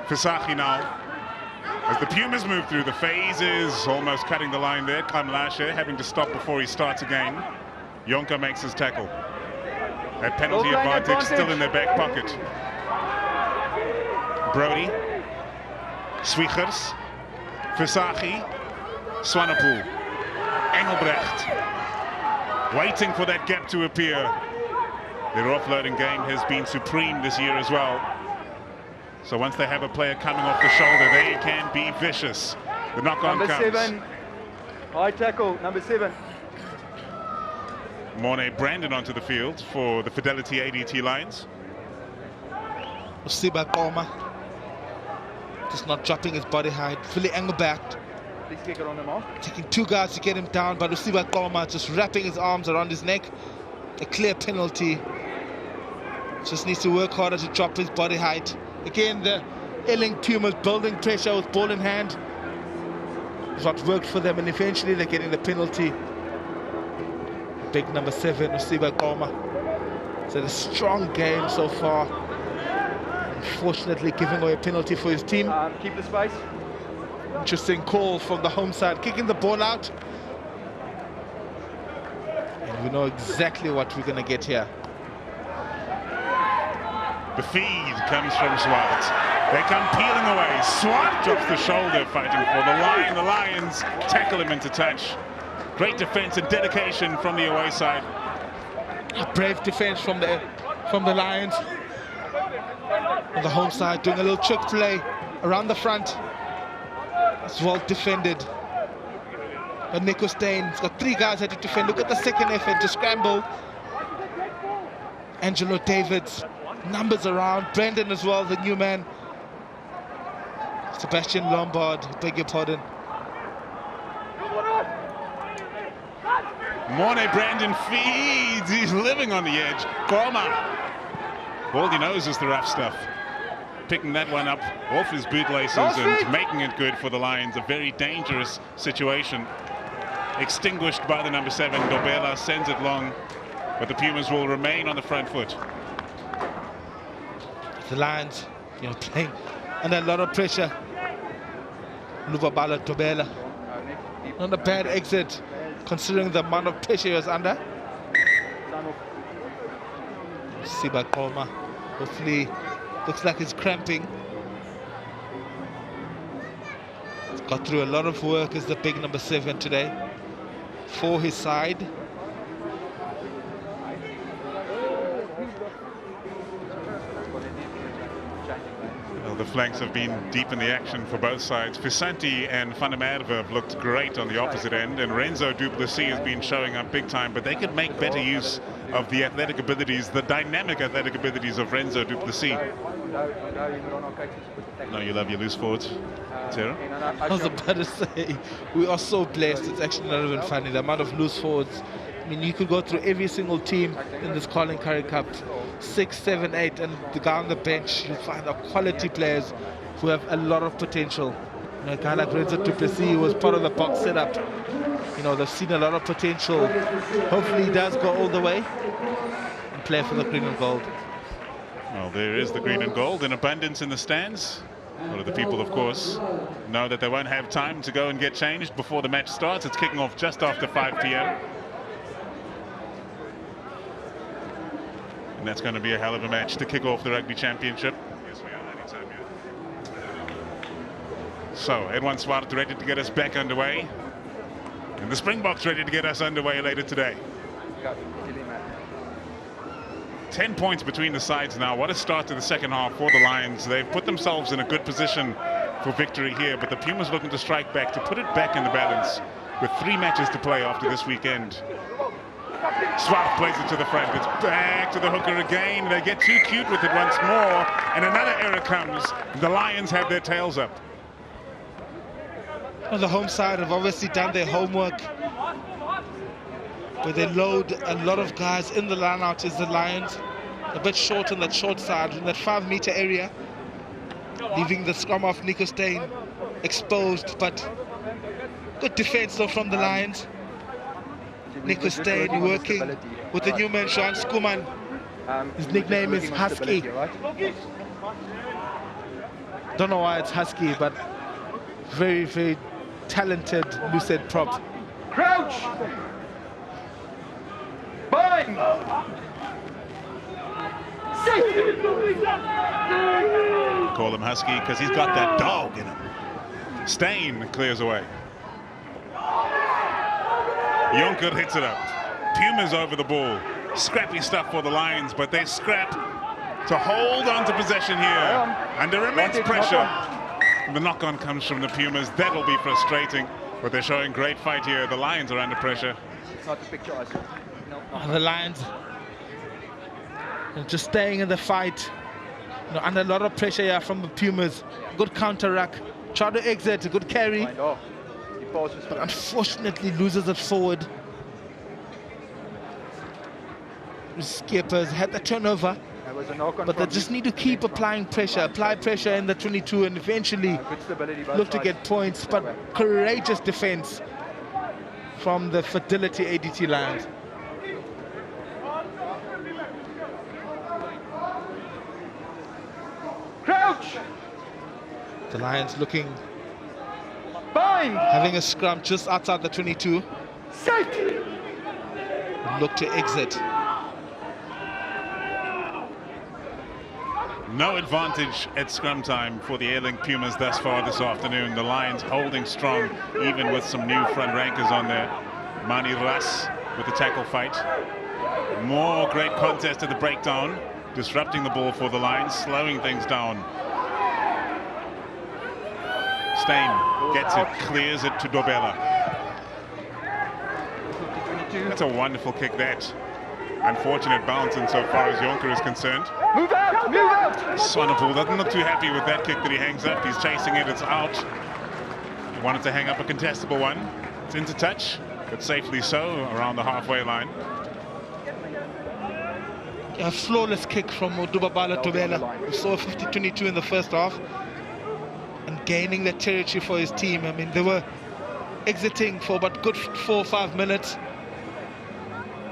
B: Versaghi now, as the Pumas move through the phases, almost cutting the line there. Kamlashe having to stop before he starts again. Jonker makes his tackle. That penalty advantage still in their back pocket. Brody, Swiegers, Versaghi, Swanepoel, Engelbrecht. Waiting for that gap to appear. Their offloading game has been supreme this year as well. So once they have a player coming off the shoulder, they can be vicious. The knock-on comes.
F: Number 7, high tackle, number 7.
B: Morne Brandon onto the field for the Fidelity ADT Lions.
G: Usiba Koma just not dropping his body height. Willie Engelbrecht
F: Please kick it on the mark.
G: taking 2 guards to get him down, but Usiba Koma just wrapping his arms around his neck. A clear penalty. Just needs to work harder to drop his body height. Again, the Airlink Pumas building pressure with ball in hand. It's what worked for them, and eventually they're getting the penalty. Big number 7, Usiba Koma. It's had a strong game so far. Unfortunately, giving away a penalty for his team.
F: Keep the space.
G: Interesting call from the home side, kicking the ball out. And we know exactly what we're going to get here.
B: The feed comes from Swart. They come peeling away. Swart drops the shoulder, fighting for the line. The Lions tackle him into touch. Great defense and dedication from the away side.
G: A brave defense from the Lions. On the home side, doing a little trick play around the front. It's well defended. But Nico Stein's got 3 guys had to defend. Look at the second effort to scramble. Angelo Davids, numbers around. Brendan as well, the new man. Sebastian Lombard, beg your pardon.
B: Morne Brandon feeds. He's living on the edge. Koma. All he knows is the rough stuff. Picking that one up off his bootlaces and making it good for the Lions. A very dangerous situation. Extinguished by the number 7. Dobela sends it long, but the Pumas will remain on the front foot.
G: The Lions, playing under a lot of pressure. Luvabala Tobela. Not a bad exit, considering the amount of pressure he was under. Siba Kolma, hopefully, looks like he's cramping. He's got through a lot of work as the big number 7 today for his side.
B: Well, the flanks have been deep in the action for both sides. Fisanti and Van der Merwe have looked great on the opposite end, and Renzo du Plessis has been showing up big time, but they could make better use of the athletic abilities, the dynamic athletic abilities of Renzo du Plessis. No, you love your loose forwards, Tara?
G: I was about to say, we are so blessed. It's actually not even funny, the amount of loose forwards. I mean, you could go through every single team in this Colin Currie Cup, 6, 7, 8, and the guy on the bench, you'll find are quality players who have a lot of potential. You know, a guy like Renzo du Plessis, who was part of the box setup, you know, they've seen a lot of potential. Hopefully he does go all the way and play for the green and gold.
B: Well, there is the green and gold in abundance in the stands. A lot of the people, of course, know that they won't have time to go and get changed before the match starts. It's kicking off just after 5 p.m. And that's going to be a hell of a match to kick off the Rugby Championship. So, Edwin Swart ready to get us back underway. And the Springboks ready to get us underway later today. 10 points between the sides now. What a start to the second half for the Lions. They've put themselves in a good position for victory here, but the Pumas looking to strike back, to put it back in the balance with 3 matches to play after this weekend. Swart plays it to the front. It's back to the hooker again. They get too cute with it once more, and another error comes. The Lions have their tails up.
G: On the home side have obviously done their homework, where they load a lot of guys in the line-out is the Lions. A bit short on that short side, in that 5-meter area, leaving the scrum off Nico Steyn exposed, but good defense though from the Lions. Nico Steyn working with the new man, Sean Skuman. His nickname is Husky. Don't know why it's Husky, but very, very talented lucid prop.
F: Crouch! Bind!
B: Call him Husky because he's got that dog in him. Steyn clears away. Jonker hits it up. Pumas over the ball. Scrappy stuff for the Lions, but they scrap to hold on to possession here. Under immense pressure. The knock-on comes from the Pumas. That'll be frustrating, but they're showing great fight here. The Lions are under pressure.
F: It's not the picture I saw.
G: The Lions just staying in the fight, you know, under a lot of pressure here from the Pumas. Good counter-ruck, try to exit, a good carry, but unfortunately loses it forward. The Skippers had the turnover, but they just need to keep applying pressure, apply pressure in the 22 and eventually look to get points, but courageous defense from the Fidelity ADT Lions.
F: Crouch!
G: The Lions looking,
F: Bind!
G: having a scrum just outside the 22.
F: Safety!
G: Look to exit.
B: No advantage at scrum time for the Airlink Pumas thus far this afternoon. The Lions holding strong, even with some new front rankers on there. Mani Ras with the tackle fight. More great contest at the breakdown, disrupting the ball for the Lions, slowing things down. Steyn gets it, clears it to Dobela. That's a wonderful kick, that. Unfortunate bounce insofar as Jonker is concerned.
F: Move out! Move out!
B: Swanepoel doesn't look too happy with that kick that he hangs up. He's chasing it, it's out. He wanted to hang up a contestable one. It's into touch, but safely so, around the halfway line.
G: A flawless kick from Dubabala Tobela, who saw 50-22 in the first half, and gaining that territory for his team. I mean, they were exiting for about good 4 or 5 minutes.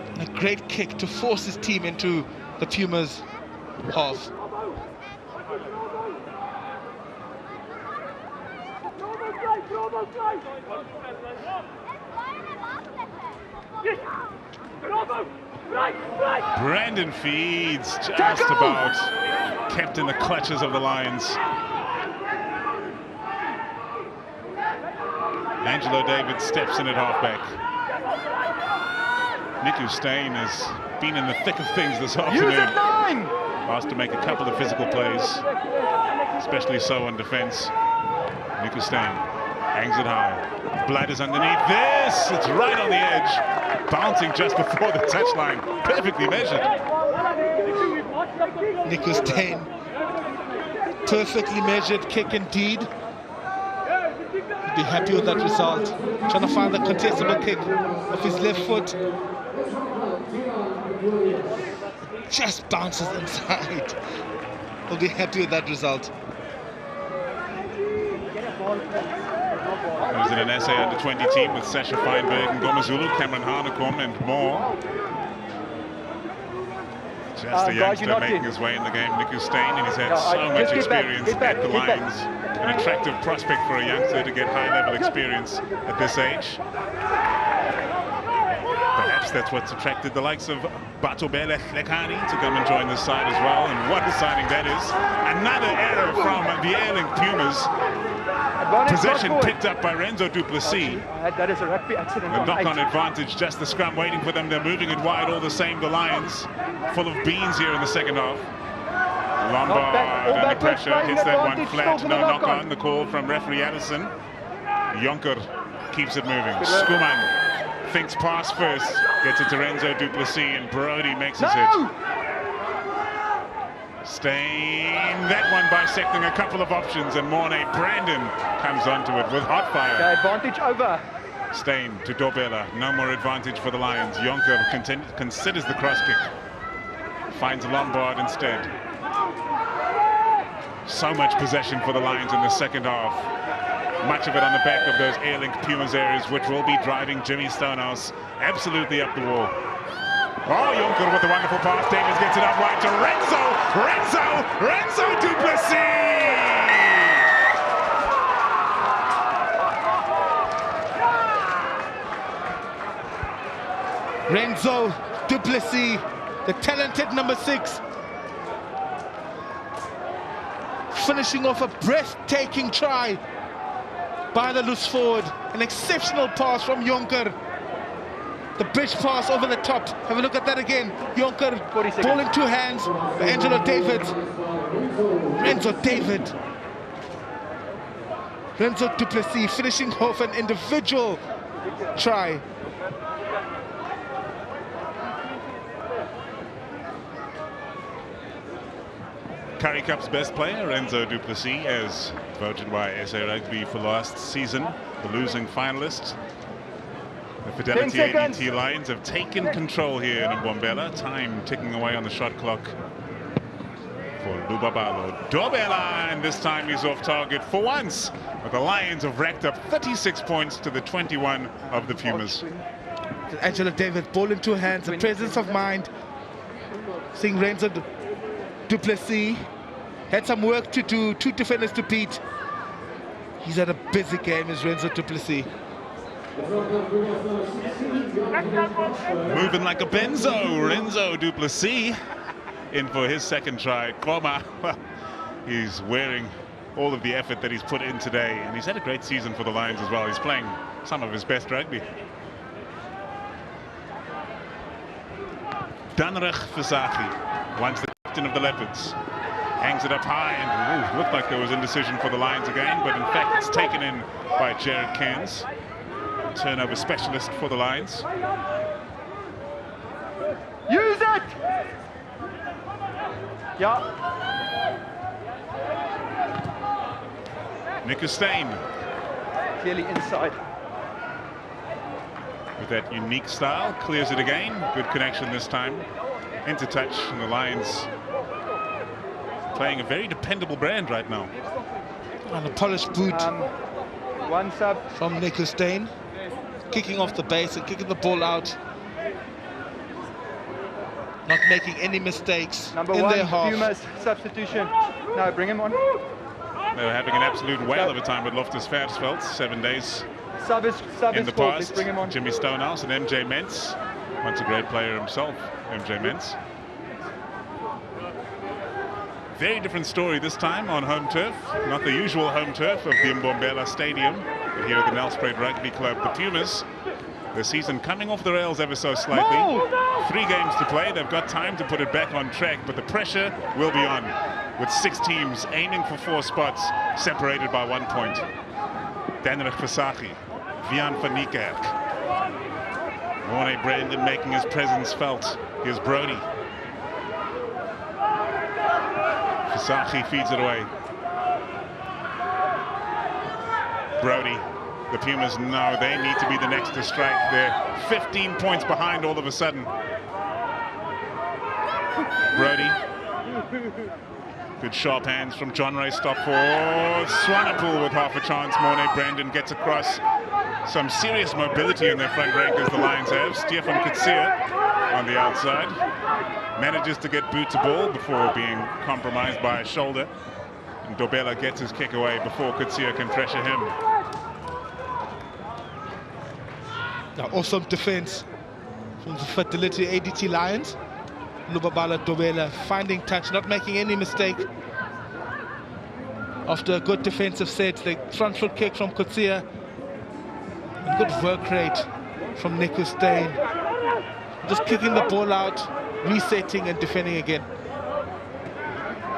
G: And a great kick to force his team into the Pumas half.
B: Brandon feeds just about kept in the clutches of the Lions. Angelo David steps in at halfback. Niku Steyn has been in the thick of things this afternoon. Asked to make a couple of physical plays, especially so on defense. Niku Steyn hangs it high. Blood is underneath this. It's right on the edge. Bouncing just before the touchline. Perfectly measured.
G: Niku Steyn. Perfectly measured kick indeed. He'd be happy with that result. Trying to find the contestable kick of his left foot. Just bounces inside. He'll be happy with that result.
B: He was in an SA under-20 team with Sasha Feinberg and Gomazulu, Cameron Hanekom and more. Just a youngster making his way in the game, Niku Steyn, and he's had so much experience at the Lions. An attractive prospect for a youngster to get high-level experience at this age. Perhaps that's what's attracted the likes of Batobele Lekani to come and join this side as well. And what a signing that is. Another error from the Airlink Pumas. Possession picked up by Renzo Duplessis.
F: That is a rugby accident.
B: The knock-on advantage, just the scrum waiting for them. They're moving it wide all the same. The Lions full of beans here in the second half. Lombard under pressure, hits that one flat. No knock-on. The call from referee Addison. Jonker keeps it moving. Skuman thinks pass first, gets it to Renzo Duplessis, and Brody makes his hit. Steyn, that one bisecting a couple of options, and Mornay Brandon comes onto it with hot fire.
F: The advantage over.
B: Steyn to Dobela, no more advantage for the Lions. Jonker considers the cross kick, finds Lombard instead. So much possession for the Lions in the second half. Much of it on the back of those Airlink Pumas areas, which will be driving Jimmy Stonehouse absolutely up the wall. Oh, Jonker with a wonderful pass. Davis gets it up right to Renzo Duplessis!
G: Renzo Duplessis, the talented number 6. Finishing off a breathtaking try by the loose forward. An exceptional pass from Jonker. The bridge pass over the top. Have a look at that again. Jonker, ball in 2 hands. Angelo David. Renzo Duplessis finishing off an individual try.
B: Currie Cup's best player, Renzo Duplessis, as voted by SA Rugby for last season, the losing finalist. The Fidelity ADT Lions have taken control here in Mbombela. Time ticking away on the shot clock for Lubabalo. Dobela, and this time he's off target for once. But the Lions have racked up 36 points to the 21 of the Pumas.
G: Angelo David, ball in 2 hands, a presence of mind. Seeing Renzo Duplessis had some work to do, 2 defenders to beat. He's had a busy game, is Renzo Duplessis.
B: Moving like a benzo, Renzo Duplessis in for his second try. Koma, well, he's wearing all of the effort that he's put in today, and he's had a great season for the Lions as well. He's playing some of his best rugby. Danrich Fisaki, once the captain of the Leopards, hangs it up high, and looked like there was indecision for the Lions again, but in fact it's taken in by Jared Cairns, turnover specialist for the Lions.
F: Use it! Yeah.
B: Niku Steyn,
F: Clearly inside.
B: with that unique style, clears it again. Good connection this time. Into touch, and the Lions playing a very dependable brand right now.
G: And a polished boot
F: One sub.
G: from Niku Steyn. Kicking off the base and kicking the ball out. Not making any mistakes
F: Number
G: in
F: 1,
G: their half.
F: Pumas substitution. No, bring him on.
B: They were having an absolute whale of a time with Loftus Versfeld, 7 days
F: Sub is
B: in the
F: called. Let's
B: past.
F: bring him on.
B: Jimmy Stonehouse and MJ Mentz. Once a great player himself, MJ Mentz. Very different story this time on home turf. Not the usual home turf of the Mbombela Stadium, but here at the Nelspruit Rugby Club, the Pumas. The season coming off the rails ever so slightly. 3 games to play. They've got time to put it back on track, but the pressure will be on, with 6 teams aiming for 4 spots, separated by 1 point. Danrich Versaghi, Vian van Niekerk. Morne Brandon making his presence felt. Here's Brody. Versaghi feeds it away. Brody. The Pumas know they need to be the next to strike. They're 15 points behind all of a sudden. Brody. Good sharp hands from John Ray Stopford. Swanepoel with half a chance. Morne Brandon gets across. Some serious mobility in their front rank as the Lions have. Stefan Coetzee on the outside. Manages to get boot to ball before being compromised by a shoulder. And Dobela gets his kick away before Coetzee can pressure him.
G: Now, awesome defense from the Fidelity ADT Lions. Lubabala Dobela finding touch, not making any mistake. After a good defensive set, the front foot kick from Coetzee. And good work rate from Nico Steyn. Just kicking the ball out, resetting and defending again.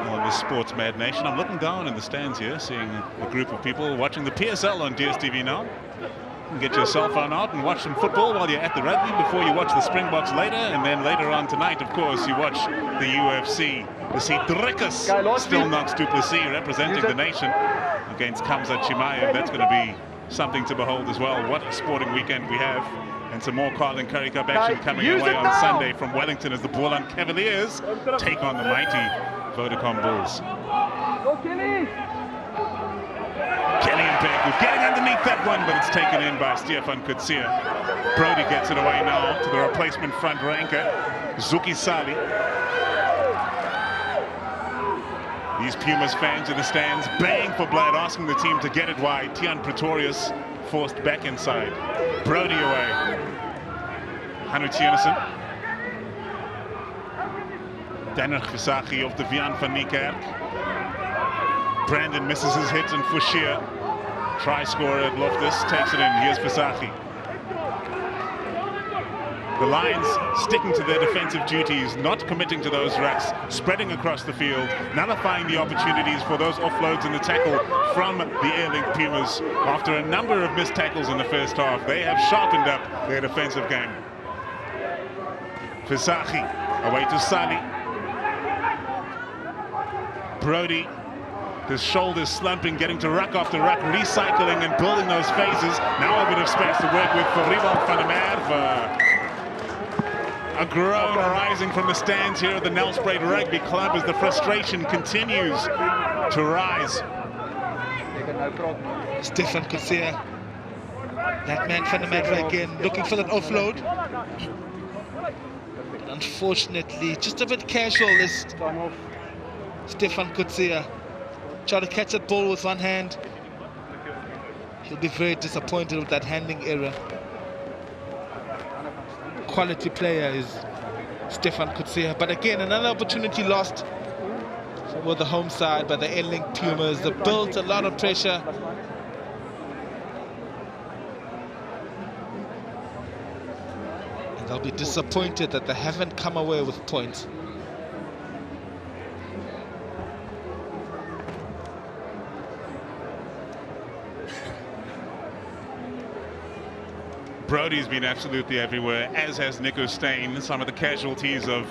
B: On this Sports Mad Nation, I'm looking down in the stands here, seeing a group of people watching the PSL on DSTV now. You can get your cell phone out and watch some football while you're at the rugby before you watch the Springboks later, and then later on tonight, of course, you watch the UFC. You see Drickus still knocks Du Plessis representing the nation against Kamza Chimaev. That's going to be something to behold as well. What a sporting weekend we have. And some more Carling Currie Cup action coming your way on Sunday from Wellington as the Boland Cavaliers take on the mighty Vodacom Bulls. Kelly and Beck getting underneath that one, but it's taken in by Stefan Coetzee. Brody gets it away now to the replacement front ranker, Zuki Sali. These Pumas fans in the stands baying for blood, asking the team to get it wide. Tian Pretorius forced back inside. Brody away. Hanu Tienersen. Danrich Versaghi off the Vian van Niekerk. Brandon misses his hit and Fouchier. Try scorer at Loftus takes it in. Here's Versaghi. The Lions sticking to their defensive duties, not committing to those rucks, spreading across the field, nullifying the opportunities for those offloads in the tackle from the Airlink Pumas. After a number of missed tackles in the first half, they have sharpened up their defensive game. Versaghi away to Sali. Brody. His shoulders slumping, getting to ruck after ruck, recycling and building those phases. Now a bit of space to work with for Riband van der Merwe. A groan rising from the stands here at the Nelspruit Rugby Club as the frustration continues to rise.
G: Stefan Coetzee. That man van der Merwe again, looking for that offload. But unfortunately, just a bit casual is Stefan Coetzee. Try to catch that ball with one hand. He'll be very disappointed with that handling error. Quality player is Stefan Coetzee. But again, another opportunity lost for the home side by the Airlink Pumas. They built a lot of pressure. And they'll be disappointed that they haven't come away with points.
B: Brody's been absolutely everywhere, as has Nico Steyn. Some of the casualties of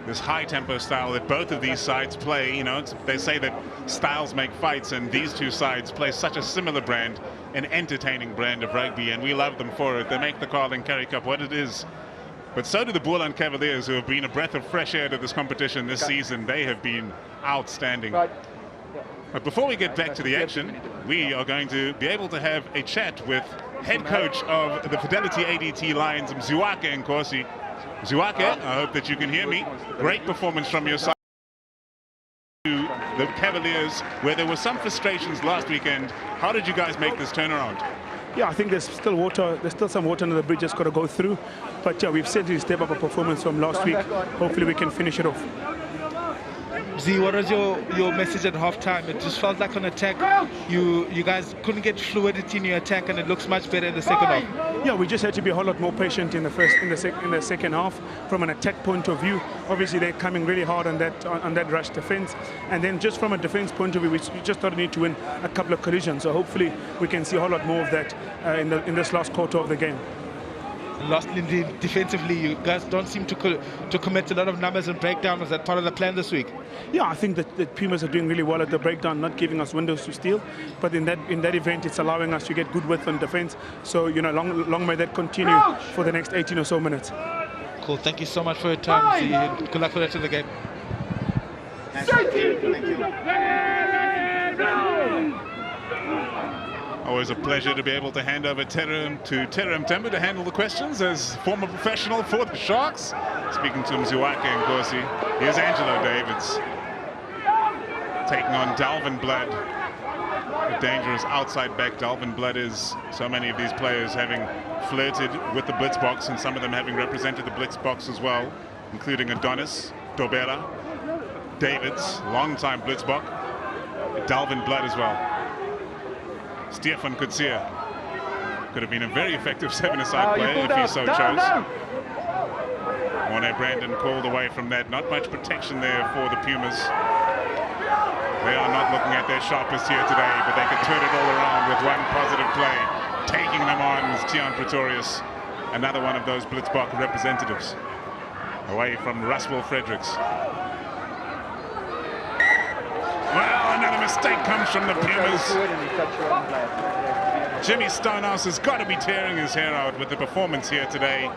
B: this high-tempo style that both of these sides play. You know, they say that styles make fights, and these two sides play such a similar brand, an entertaining brand of rugby, and we love them for it. They make the Carling Currie Cup what it is. But so do the Boland Cavaliers, who have been a breath of fresh air to this competition this season. They have been outstanding. But before we get back to the action, we are going to be able to have a chat with head coach of the Fidelity ADT Lions, Mzwakhe Nkosi. Mzwakhe, I hope that you can hear me. Great performance from your side. the Cavaliers, where there were some frustrations last weekend. How did you guys make this turnaround?
D: Yeah, I think there's still water. There's still some water under the bridge that's got to go through. But yeah, we've certainly stepped up our performance from last week. Hopefully we can finish it off.
G: Z, what was your message at halftime? It just felt like on attack, you guys couldn't get fluidity in your attack, and it looks much better in the second half.
D: Yeah, we just had to be a whole lot more patient in the second half from an attack point of view. Obviously, they're coming really hard on that rush defense, and then just from a defense point of view, we just thought we need to win a couple of collisions. So hopefully, we can see a whole lot more of that in this last quarter of the game.
G: Lastly, defensively, you guys don't seem to commit a lot of numbers and breakdown. Was that part of the plan this week?
D: Yeah, I think that the Pumas are doing really well at the breakdown, not giving us windows to steal. But in that event, it's allowing us to get good width on defense. So, you know, long may that continue for the next 18 or so minutes.
G: Cool. Thank you so much for your time. See you. Good luck for the rest of the game.
B: Thank you. Always a pleasure to be able to hand over to Terem Temba to handle the questions as former professional for the Sharks. Speaking to Mzwakhe and Currie. Here's Angelo Davids taking on Dalvin Blood. A dangerous outside back Dalvin Blood is. So many of these players having flirted with the blitz box, and some of them having represented the blitz box as well, including Adonis, Dobela, Davids, long-time blitz box, Dalvin Blood as well. Stefan Kutsia could have been a very effective seven-a-side player if he so chose. Morne Brandon called away from that. Not much protection there for the Pumas. They are not looking at their sharpest here today, but they could turn it all around with one positive play. Taking them on is Tian Pretorius, another one of those Blitzbach representatives. Away from Russell Fredericks. Well, another mistake comes from the Pumas. Jimmy Stonehouse has got to be tearing his hair out with the performance here today.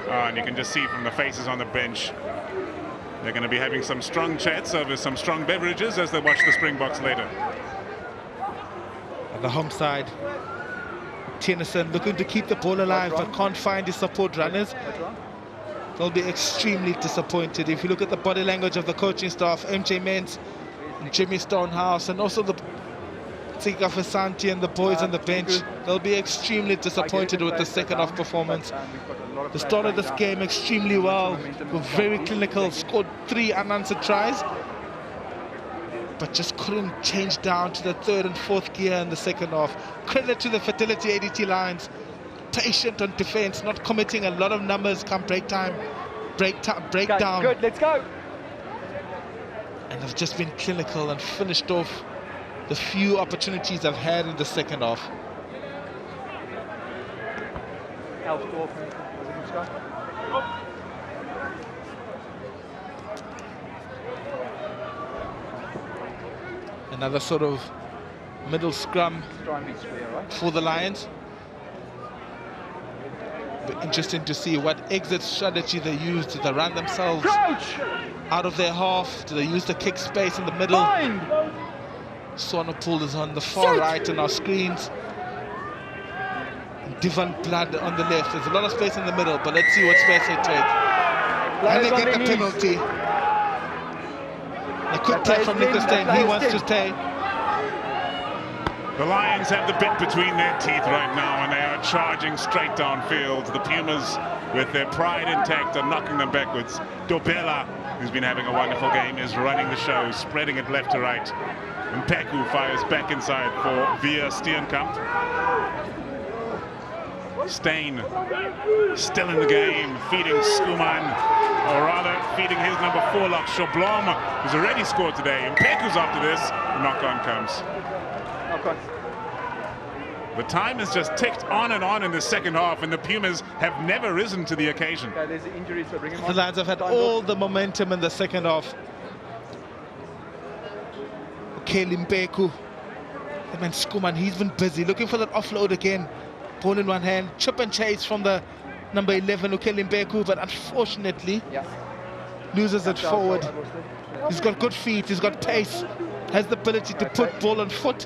B: And you can just see from the faces on the bench, they're going to be having some strong chats over some strong beverages as they watch the Springboks later.
G: On the home side, Tennyson looking to keep the ball alive but can't find his support runners. They'll be extremely disappointed. If you look at the body language of the coaching staff, MJ Mens, Jimmy Stonehouse, and also the Tika Fasanti and the boys on the bench, they'll be extremely disappointed with the second half performance. They started this game extremely well, were very clinical, scored 3 unanswered tries, but just couldn't change down to the third and fourth gear in the second half. Credit to the Fidelity ADT Lions, patient on defense, not committing a lot of numbers come breakdown.
F: Good, let's go.
G: And they've just been clinical and finished off the few opportunities I've had in the second half. Another sort of middle scrum for the Lions. But interesting to see what exit strategy they use. Do they run themselves out of their half? Do they use the kick space in the middle? Swanepoel is on the far right on our screens. Divan Blood on the left. There's a lot of space in the middle, but let's see what space they take. And they get the penalty. A quick tap from Nicholas Steyn. He wants to stay.
B: The Lions have the bit between their teeth right now, and they are charging straight downfield. The Pumas, with their pride intact, are knocking them backwards. Dobela, who's been having a wonderful game, is running the show, spreading it left to right. And Peku fires back inside for Via Steenkamp. Steyn still in the game, feeding Skuman, or rather feeding his number 4 lock, Shoblom, who's already scored today. And Peku's after this, the knock-on comes. The time has just ticked on and on in the second half, and the Pumas have never risen to the occasion.
F: There's an injury, so bring him on.
G: The Lions have had all the momentum in the second half. Kalim Peku, and then Skuman, he's been busy looking for that offload again. Ball in one hand, chip and chase from the number 11, Kalim Peku, but unfortunately loses it forward. He's got good feet, he's got pace, has the ability to put ball on foot.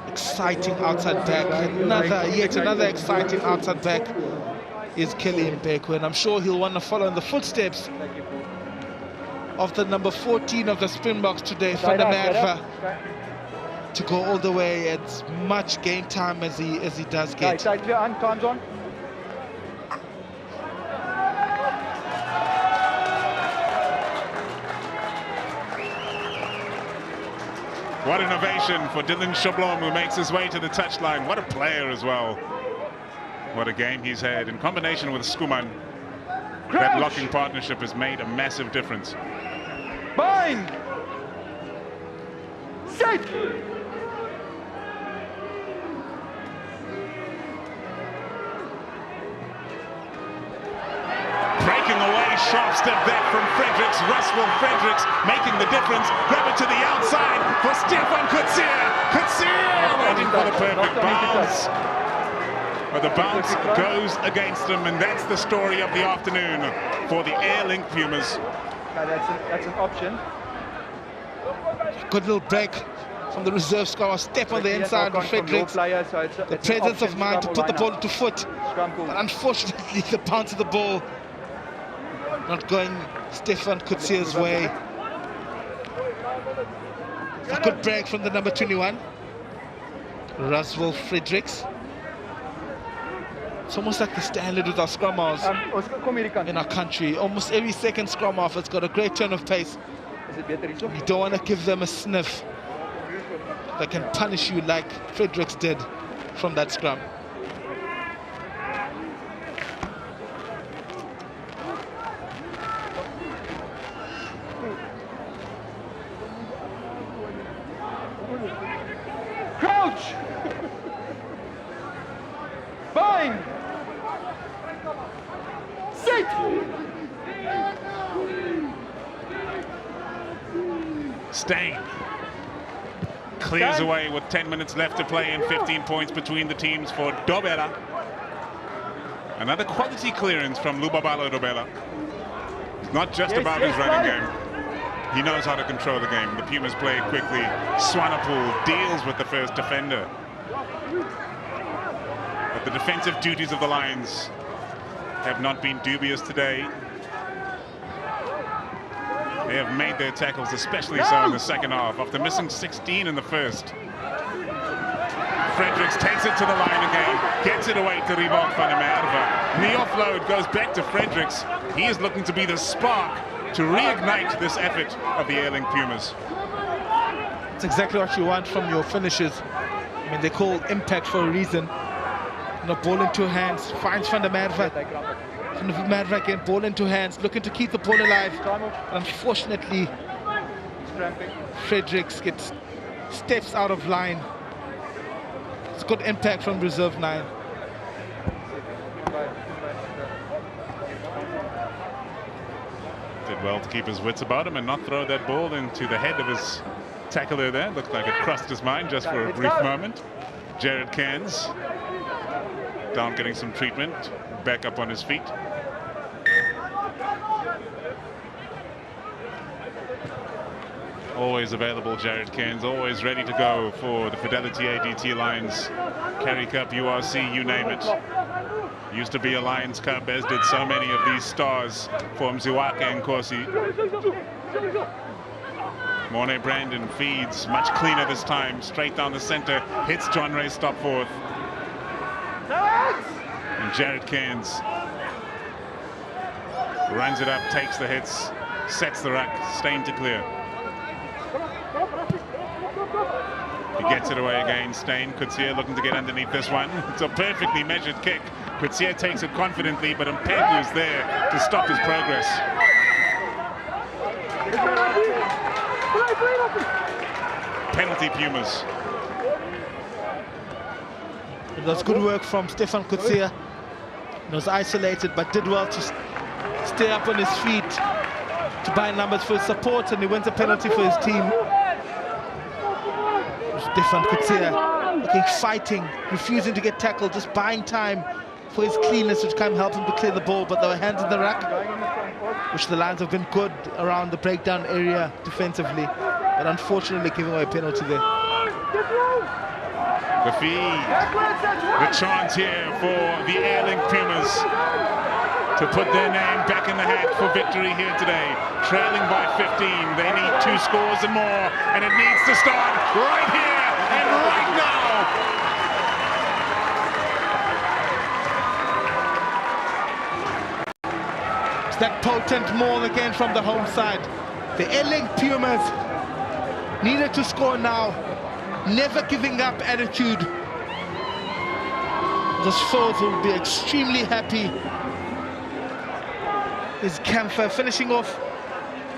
G: Exciting outside back, yet another exciting outside back is Kalim Peku, and I'm sure he'll want to follow in the footsteps of the number 14 of the Springboks today, Van der Merwe, to go all the way as much game time as he does get.
F: Time's on.
B: What an ovation for Dylan Shablom, who makes his way to the touchline. What a player as well. What a game he's had. In combination with Skuman, that locking partnership has made a massive difference.
F: Bind! Set!
B: Breaking away, sharp step there from Fredericks. Russell Fredericks making the difference. Grab it to the outside for Stefan Currie. Currie waiting for the perfect bounce. But the bounce goes against him, and that's the story of the afternoon for the Airlink Pumas.
F: That's an option.
G: Good little break from the reserve scorer. Step on the inside with Fredericks. The presence of mind to put the ball to foot. But unfortunately, the bounce of the ball not going Stefan Currie's way. A good break from the number 21, Russell Fredericks. It's almost like the standard with our scrum halves in our country. Almost every second scrum half has got a great turn of pace. You don't want to give them a sniff that can punish you like Fredericks did from that scrum.
F: Crouch! Bind! Sit!
B: Stain clears away with 10 minutes left to play and 15 points between the teams for Dobela. Another quality clearance from Lubabalo Dobela. Not just about his running game. He knows how to control the game. The Pumas play quickly. Swanepoel deals with the first defender. But the defensive duties of the Lions have not been dubious today. They have made their tackles, especially so in the second half, after missing 16 in the first. Fredericks takes it to the line again, gets it away to Rivok van der Merwe. The offload goes back to Fredericks. He is looking to be the spark to reignite this effort of the Airlink Pumas.
G: It's exactly what you want from your finishers. I mean, they call impact for a reason. You know, ball into hands, finds Van der Merwe. Van der Merwe again, ball into hands, looking to keep the ball alive. Unfortunately, Fredericks steps out of line. It's good impact from reserve 9.
B: Did well to keep his wits about him and not throw that ball into the head of his tackler there. Looked like it crossed his mind just for a brief moment. Jared Cairns down getting some treatment, back up on his feet. Always available, Jared Cairns, always ready to go for the Fidelity ADT Lions. Currie Cup, URC, you name it. Used to be a Lions Cup, as did so many of these stars for Mziwaka and Nkosi. Mornay Brandon feeds, much cleaner this time, straight down the center, hits John Ray Stopforth. And Jared Cairns runs it up, takes the hits, sets the ruck, Stain to clear. He gets it away again, Stain. Currie looking to get underneath this one. It's a perfectly measured kick. Currie takes it confidently, but Mpegu's there to stop his progress. Penalty, Pumas.
G: It was good work from Stefan Currie. He was isolated, but did well to stay up on his feet, to buy numbers for his support, and he wins a penalty for his team. Stefan Currie looking, fighting, refusing to get tackled, just buying time for his cleanness, which kind of helped him to clear the ball. But there were hands in the ruck, which the Lions have been good around the breakdown area defensively, but unfortunately giving away a penalty there.
B: The feed, the chance here for the Airlink Pumas. to put their name back in the hat for victory here today. Trailing by 15, they need 2 scores and more, and it needs to start right here and right now.
G: It's that potent maul again from the home side. The Airlink Pumas needed to score now. Never giving up attitude. The foes will be extremely happy. Is Camphor finishing off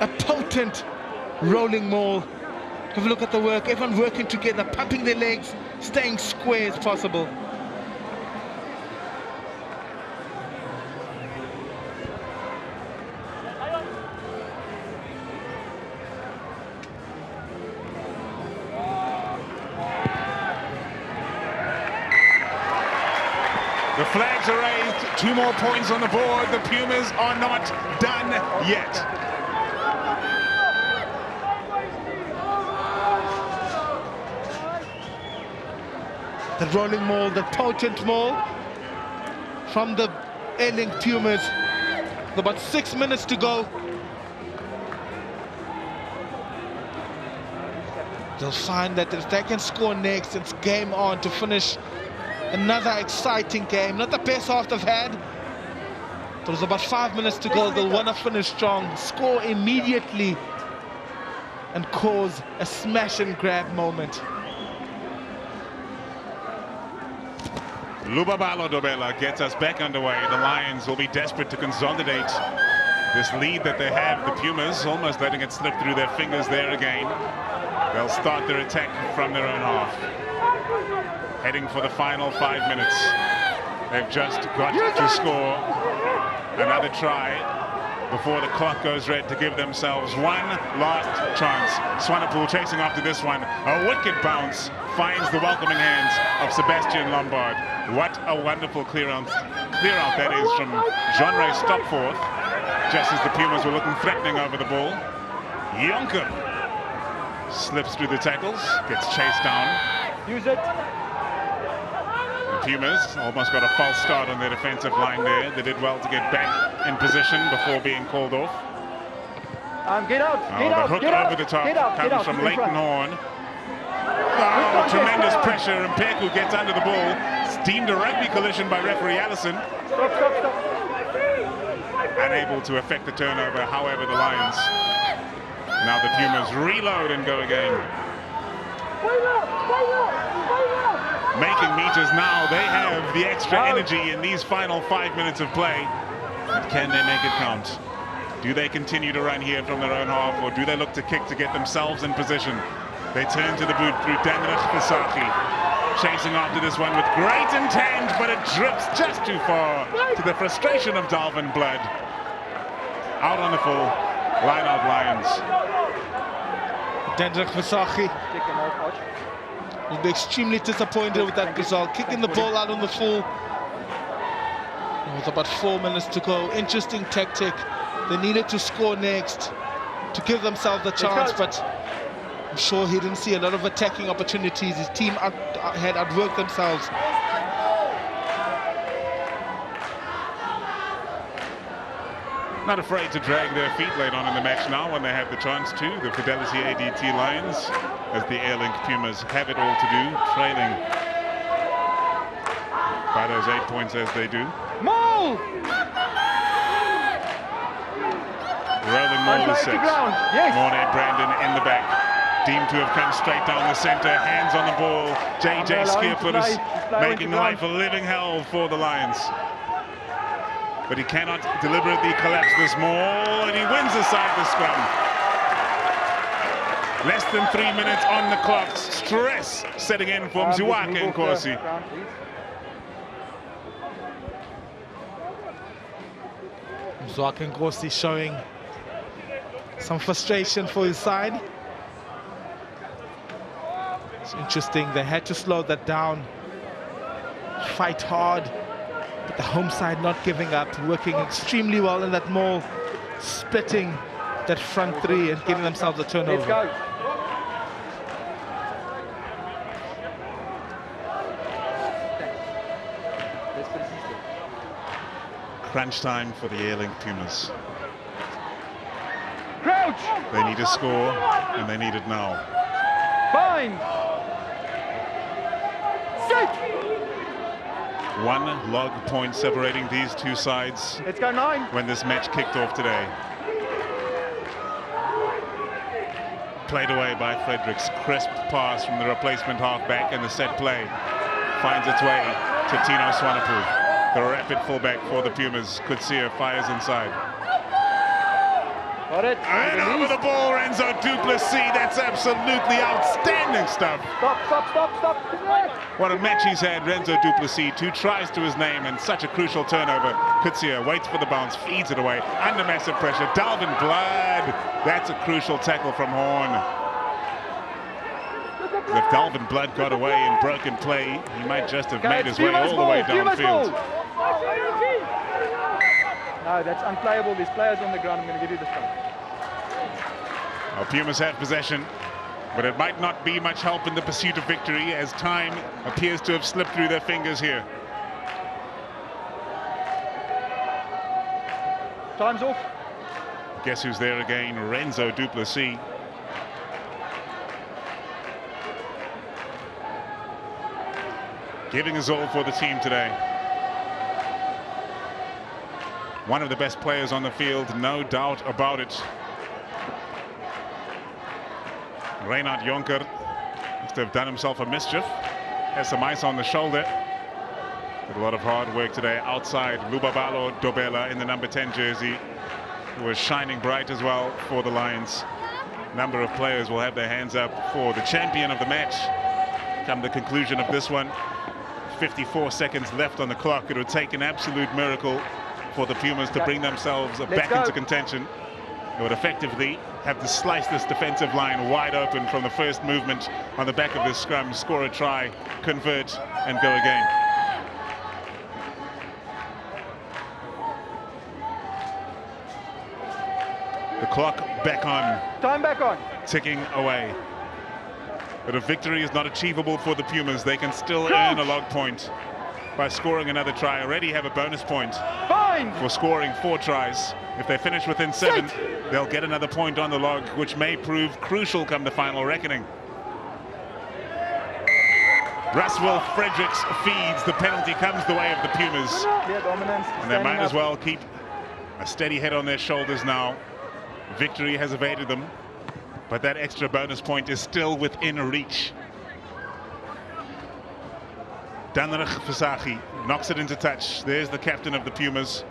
G: a potent rolling maul. Have a look at the work. Everyone working together, pumping their legs, staying square as possible.
B: The flags are raised, 2 more points on the board. The Pumas are not done yet.
G: The rolling maul, the potent maul from the Airlink Pumas. With about 6 minutes to go. They'll find that if they can score next, it's game on to finish another exciting game. Not the best half they've had. There's about 5 minutes to go. They'll want to finish strong, score immediately, and cause a smash and grab moment.
B: Lubabalo Dobela gets us back underway. The Lions will be desperate to consolidate this lead that they have. The Pumas almost letting it slip through their fingers there again. They'll start their attack from their own half. Heading for the final 5 minutes. They've just got to score another try before the clock goes red to give themselves one last chance. Swanepoel chasing after this one. A wicked bounce finds the welcoming hands of Sebastian Lombard. What a wonderful clear out that is from Jean-Ray Stopforth, just as the Pumas were looking threatening over the ball. Jonker slips through the tackles, gets chased down.
F: Use it.
B: The Pumas almost got a false start on their defensive line there. They did well to get back in position before being called off.
F: Get out. Get
B: The
F: out.
B: hook
F: Get out.
B: over the top
F: Get out.
B: comes from Leighton Horn. Oh, tremendous pressure, and Peku gets under the ball. It's deemed a rugby collision by referee Allison.
F: Stop.
B: Unable to affect the turnover, however, the Lions. Now the Pumas reload and go again. Making meters now. They have the extra energy in these final 5 minutes of play. But can they make it count? Do they continue to run here from their own half, or do they look to kick to get themselves in position? They turn to the boot through Danrich Visaki. Chasing after this one with great intent, but it drips just too far, to the frustration of Darwin Blood. Out on the full, line out Lions.
G: Danrich Visaki will be extremely disappointed with that result. Kicking the ball out on the full. With about 4 minutes to go. Interesting tactic. They needed to score next to give themselves the chance, but I'm sure he didn't see a lot of attacking opportunities. His team had outworked themselves.
B: Not afraid to drag their feet late on in the match now when they have the chance to. The Fidelity ADT Lions, as the Airlink Pumas have it all to do, trailing by those 8 points as they do.
F: Maul!
B: Rolling maul is set.
F: Yes.
B: Mornay Brandon in the back. Deemed to have come straight down the center. Hands on the ball. JJ Skierpers making life a living hell for the Lions. But he cannot deliberately collapse this maul, and he wins aside the scrum. Less than 3 minutes on the clock. Stress setting in for Mzwaka and Corsi.
G: Mzwaka and Corsi showing some frustration for his side. It's interesting, they had to slow that down, fight hard, but the home side not giving up, working extremely well in that maul, splitting that front three and giving themselves a turnover.
F: Let's go.
B: Crunch time for the Airlink Pumas.
F: Crouch!
B: They need a score, and they need it now.
F: Bind! Set!
B: One log point separating these two sides
F: Let's go 9.
B: when this match kicked off today. Played away by Fredericks. Crisp pass from the replacement halfback, and the set play finds its way to Tino Swanepoel. The rapid fullback for the Pumas. Currie fires inside.
F: Got it.
B: And over the ball, Renzo Duplessis. That's absolutely outstanding stuff.
F: Stop.
B: What a match he's had, Renzo Duplessis. 2 tries to his name and such a crucial turnover. Currie waits for the bounce, feeds it away under massive pressure. Dalvin Blood. That's a crucial tackle from Horn. If Dalvin Blood got away in broken play, he might just have made his way all the way downfield.
F: No, that's unplayable. There's players on the ground. I'm going to give you this one.
B: Well, Pumas have possession, but it might not be much help in the pursuit of victory as time appears to have slipped through their fingers here.
F: Time's off.
B: Guess who's there again? Renzo Duplessis. Giving his all for the team today. One of the best players on the field, no doubt about it. Reinhard Jonker must have done himself a mischief. Has some ice on the shoulder. Did a lot of hard work today outside. Lubabalo Dobela in the number 10 jersey, who was shining bright as well for the Lions. Number of players will have their hands up for the champion of the match. Come the conclusion of this one. 54 seconds left on the clock. It would take an absolute miracle for the Pumas to bring themselves back into contention. It would effectively have to slice this defensive line wide open from the first movement on the back of this scrum, score a try, convert, and go again. The clock back on.
F: Time back on.
B: Ticking away. But if victory is not achievable for the Pumas, they can still earn a log point by scoring another try. Already have a bonus point for scoring 4 tries. If they finish within 7, they'll get another point on the log, which may prove crucial come the final reckoning. Russell Fredericks feeds. The penalty comes the way of the Pumas. And they might as well keep a steady head on their shoulders now. Victory has evaded them, but that extra bonus point is still within reach. Danrich Visagie knocks it into touch. There's the captain of the Pumas.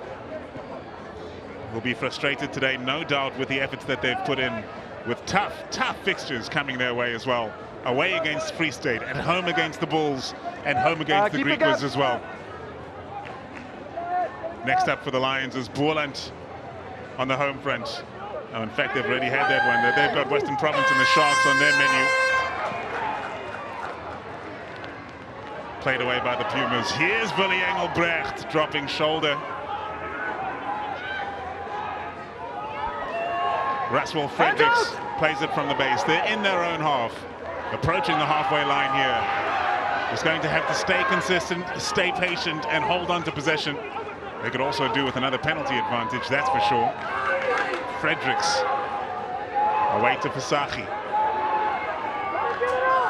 B: Will be frustrated today, no doubt, with the efforts that they've put in, with tough fixtures coming their way as well. Away against Free State, at home against the Bulls, and home against the Griquas as well. Next up for the Lions is Boerland on the home front. Oh, in fact, they've already had that one. They've got Western Province and the Sharks on their menu. Played away by the Pumas. Here's Willie Engelbrecht dropping shoulder. Russell Fredericks plays it from the base. They're in their own half, approaching the halfway line here. Just going to have to stay consistent, stay patient, and hold on to possession. They could also do with another penalty advantage, that's for sure. Fredericks away to Visagie.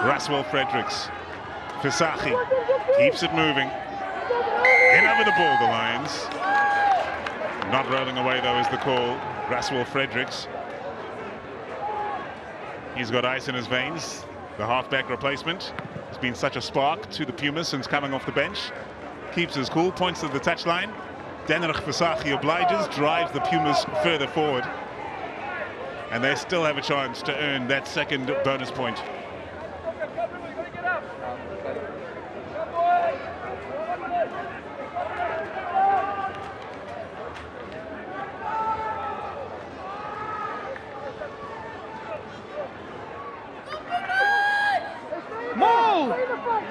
B: Russell Fredericks. Visagie keeps it moving. In over the ball, the Lions. Not rolling away, though, is the call. Russell Fredericks. He's got ice in his veins. The halfback replacement has been such a spark to the Pumas since coming off the bench. Keeps his cool, points to the touchline. Danrich Visagie obliges, drives the Pumas further forward. And they still have a chance to earn that second bonus point.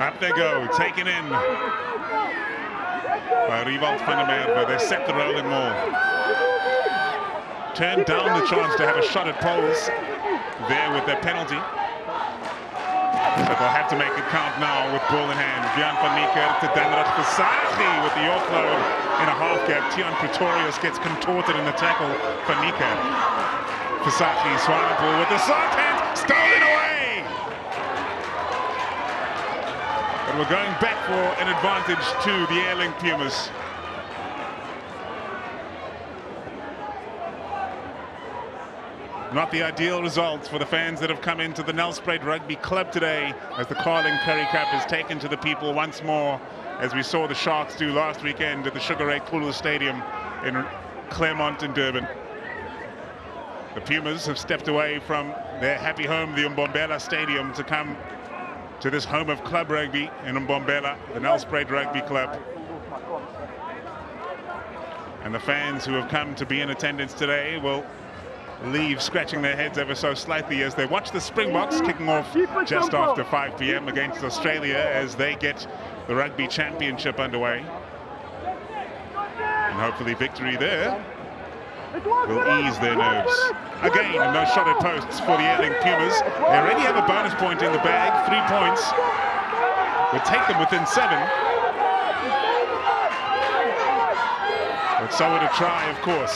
B: Up they go, taken in by Riewald van der Merwe. They set the rolling maul. Turned down the chance to have a shot at poles there with their penalty. So they'll have to make it count now with ball in hand. Björn van Niekerk to Danrot Visagie with the offload in a half gap. Tiaan Pretorius gets contorted in the tackle. Van Niekerk. Visagie Swanepoel with the soft hand, stolen away! But we're going back for an advantage to the Airlink Pumas. Not the ideal results for the fans that have come into the Nelspruit Rugby Club today as the Carling Currie Cup is taken to the people once more, as we saw the Sharks do last weekend at the Sugar Ray Kulu Stadium in Claremont and Durban. The Pumas have stepped away from their happy home, the Umbombela Stadium, to come to this home of club rugby in Umbombela, the Nelspruit Rugby Club. And the fans who have come to be in attendance today will leave scratching their heads ever so slightly as they watch the Springboks kicking off just after 5 p.m. against Australia as they get the Rugby Championship underway. And hopefully victory there will ease their nerves. Again, no shot at posts for the Airlink Pumas. They already have a bonus point in the bag. 3 points will take them within 7. But so would a try, of course.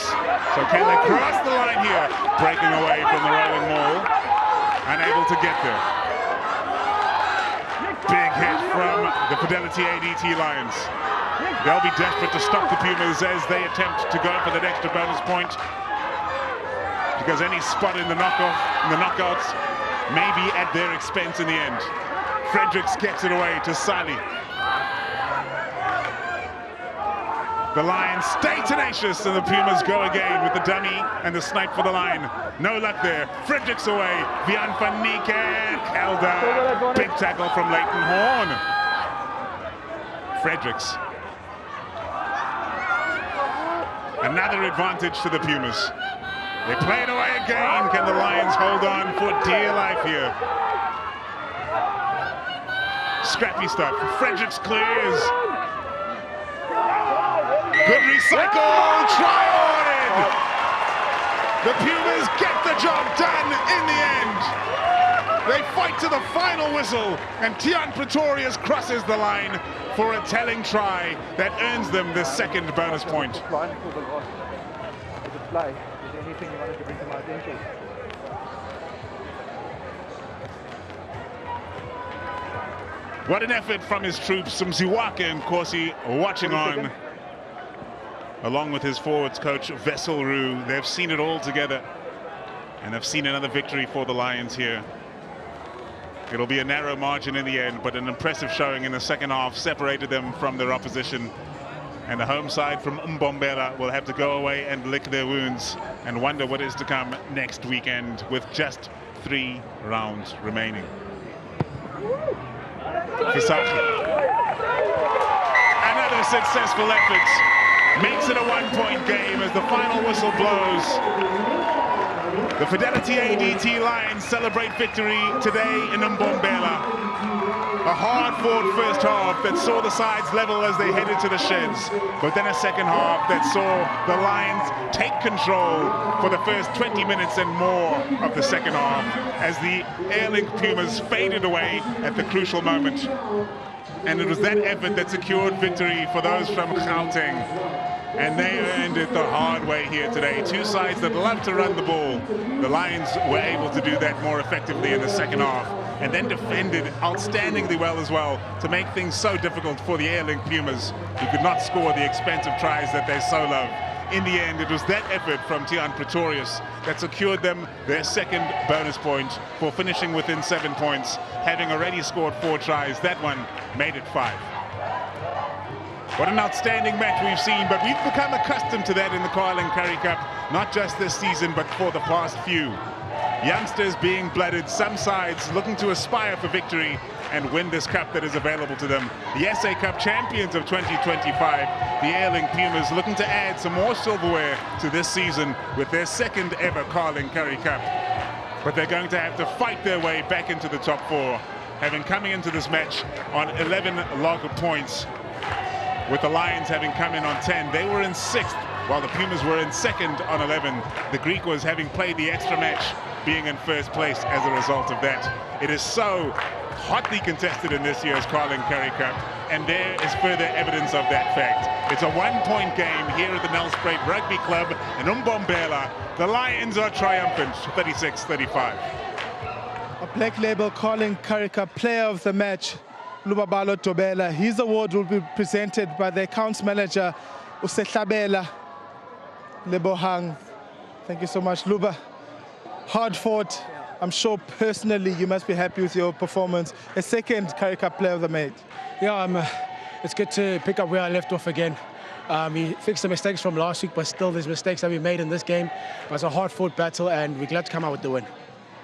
B: So can they cross the line here? Breaking away from the rolling maul. Unable to get there. Big hit from the Fidelity ADT Lions. They'll be desperate to stop the Pumas as they attempt to go for that extra bonus point, because any spot in the knockouts may be at their expense in the end. Fredericks gets it away to Sali. The Lions stay tenacious and the Pumas go again with the dummy and the snipe for the line. No luck there. Fredericks away. Björn van Niekerk held up. Big tackle from Leighton Horn. Fredericks. Another advantage to the Pumas. They play it away again. Can the Lions hold on for dear life here? Scrappy stuff. Fredericks clears. Good recycle. Try awarded. The Pumas get the job done in the end. They fight to the final whistle, and Tiaan Pretorius crosses the line for a telling try that earns them the second bonus point. What an effort from his troops, from Ziwake and Corsi watching on, along with his forwards coach Vessel Roux. They've seen it all together, and they've seen another victory for the Lions here. It'll be a narrow margin in the end, but an impressive showing in the second half separated them from their opposition. And the home side from Umbombela will have to go away and lick their wounds and wonder what is to come next weekend with just 3 rounds remaining. Visagie. Another successful effort. Makes it a 1-point game as the final whistle blows. The Fidelity ADT Lions celebrate victory today in Umbombela. A hard-fought first half that saw the sides level as they headed to the sheds, but then a second half that saw the Lions take control for the first 20 minutes and more of the second half as the Airlink Pumas faded away at the crucial moment. And it was that effort that secured victory for those from Gauteng. And they earned it the hard way here today. Two sides that love to run the ball. The Lions were able to do that more effectively in the second half, and then defended outstandingly well as well to make things so difficult for the Airlink Pumas, who could not score the expensive tries that they so love. In the end, it was that effort from Tiaan Pretorius that secured them their second bonus point for finishing within 7 points, having already scored 4 tries. That one made it 5. What an outstanding match we've seen, but we've become accustomed to that in the Carling Currie Cup, not just this season, but for the past few. Youngsters being blooded, some sides looking to aspire for victory and win this cup that is available to them. The SA Cup champions of 2025, the Airlink Pumas, looking to add some more silverware to this season with their second ever Carling Currie Cup. But they're going to have to fight their way back into the top 4, having coming into this match on 11 log points, with the Lions having come in on 10. They were in 6th, while the Pumas were in 2nd on 11. The Griquas, having played the extra match, being in 1st place as a result of that. It is so hotly contested in this year's Carling Currie Cup, and there is further evidence of that fact. It's a one-point game here at the Nelspruit Rugby Club in Umbombela. The Lions are triumphant, 36-35.
C: A Black Label Carling Currie Cup Player of the Match, Lubabalo Tobela. His award will be presented by the accounts manager, Usehlabela Lebohang. Thank you so much, Luba. Hard fought. I'm sure personally you must be happy with your performance. A second Currie Cup Player of the Match.
H: Yeah, it's good to pick up where I left off again. We fixed the mistakes from last week, but still there's mistakes that we made in this game. It was a hard-fought battle, and we're glad to come out with the win.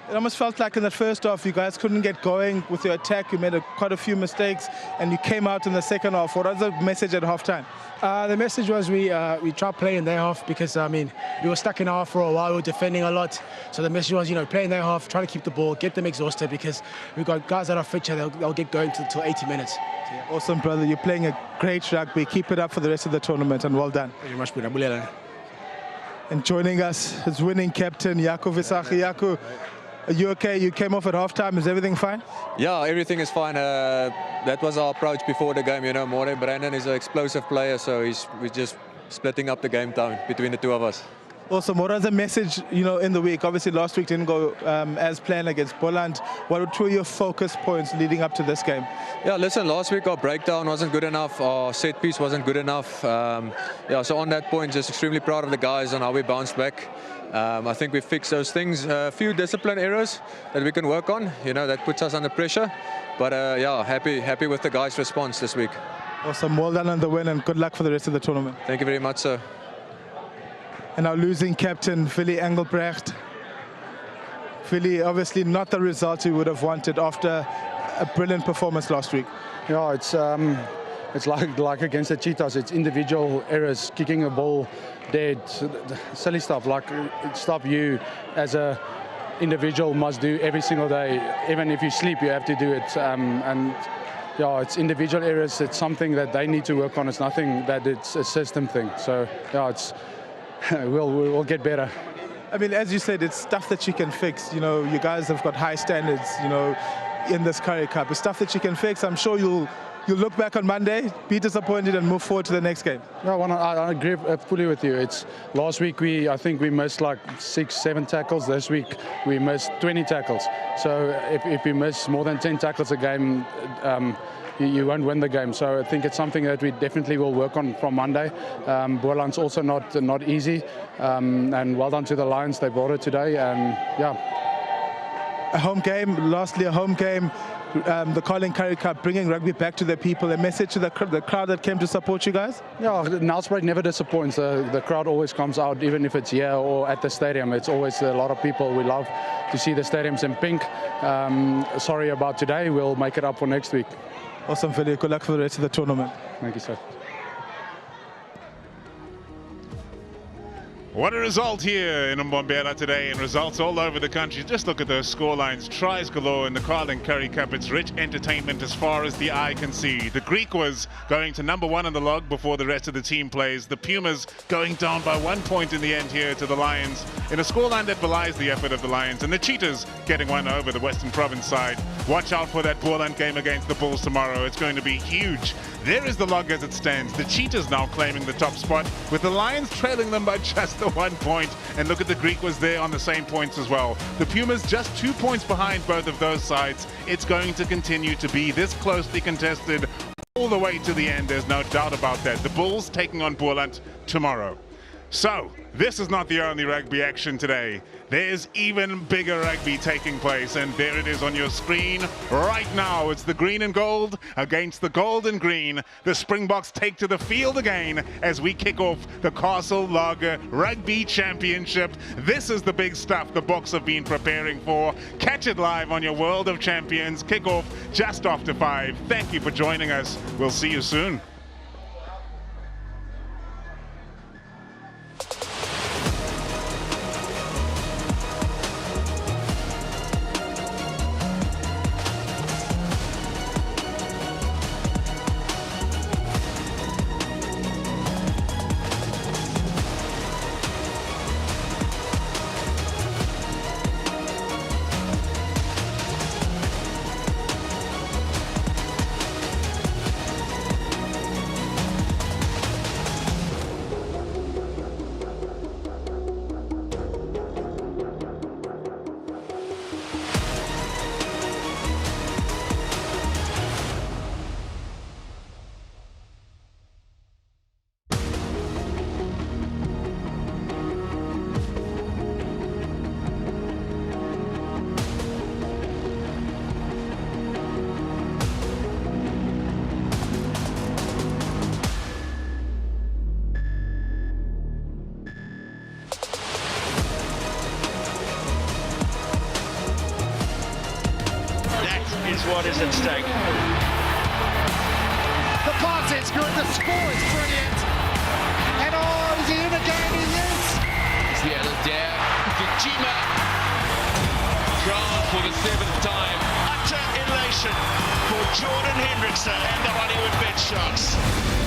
C: It almost felt like in the first half you guys couldn't get going with your attack. You made quite a few mistakes, and you came out in the second half. What was the message at halftime?
H: The message was we tried playing their half because, we were stuck in our half for a while. We were defending a lot. So the message was, play in their half, try to keep the ball, get them exhausted because we've got guys that are fit, they'll get going till 80 minutes. So, yeah.
C: Awesome, brother. You're playing a great rugby. Keep it up for the rest of the tournament, and well done.
H: Thank you very much.
C: And joining us is winning captain, Yaku Visachi. Yaku, are you okay? You came off at halftime. Is everything fine?
I: Yeah, everything is fine. That was our approach before the game. More Brandon is an explosive player, so we're just splitting up the game down between the two of us.
C: Awesome. What was the message, in the week? Obviously, last week didn't go as planned against Boland. What were your focus points leading up to this game?
I: Yeah, listen, last week our breakdown wasn't good enough. Our set piece wasn't good enough. So on that point, just extremely proud of the guys on how we bounced back. I think we fixed those things. A few discipline errors that we can work on. That puts us under pressure. But happy with the guys' response this week.
C: Awesome. Well done on the win, and good luck for the rest of the tournament.
I: Thank you very much, sir.
C: And our losing captain, Philly Engelbrecht. Philly, obviously not the result you would have wanted after a brilliant performance last week.
J: Yeah, it's like against the Cheetahs. It's individual errors, kicking a ball dead, silly stuff like stuff you as a individual must do every single day. Even if you sleep, you have to do it. Yeah, it's individual errors. It's something that they need to work on. It's nothing that it's a system thing. So yeah, we'll get better.
C: I mean, as you said, it's stuff that you can fix. You guys have got high standards, in this Currie Cup. It's stuff that you can fix. I'm sure you'll look back on Monday, be disappointed, and move forward to the next game.
J: No, I agree fully with you. It's last week I think we missed like 6-7 tackles. This week we missed 20 tackles. So if we miss more than 10 tackles a game, you won't win the game. So I think it's something that we definitely will work on from Monday. Boland's also not easy, and well done to the Lions. They brought it today, and yeah.
C: A home game, lastly a home game, the Carling Currie Cup, bringing rugby back to the people. A message to the crowd that came to support you guys?
J: Yeah, Nelspruit never disappoints. The crowd always comes out, even if it's here or at the stadium. It's always a lot of people. We love to see the stadiums in pink. Sorry about today. We'll make it up for next week.
C: Awesome, Philly. Good luck for the rest of the tournament.
J: Thank you, sir.
B: What a result here in Umbombela today, and results all over the country. Just look at those scorelines. Tries galore in the Carling Currie Cup. It's rich entertainment as far as the eye can see. The Greek was going to number 1 on the log before the rest of the team plays. The Pumas going down by 1 point in the end here to the Lions in a scoreline that belies the effort of the Lions. And the Cheetahs getting one over the Western Province side. Watch out for that Boland game against the Bulls tomorrow. It's going to be huge. There is the log as it stands. The Cheetahs now claiming the top spot, with the Lions trailing them by just the 1 point. And look at the Greek was there on the same points as well. The Pumas just 2 points behind both of those sides. It's going to continue to be this closely contested all the way to the end. There's no doubt about that. The Bulls taking on Boland tomorrow. So, this is not the only rugby action today. There's even bigger rugby taking place, and there it is on your screen right now. It's the green and gold against the gold and green. The Springboks take to the field again as we kick off the Castle Lager Rugby Championship. This is the big stuff the Boks have been preparing for. Catch it live on your World of Champions. Kickoff just after 5. Thank you for joining us. We'll see you soon.
A: is what is at stake.
G: The pass is good, the score is brilliant. And oh, is he in again? He is.
K: It's the other there. Kojima. Crowned for the 7th time.
A: Utter elation for Jordan Hendrickson and the Hollywood Bet Sharks.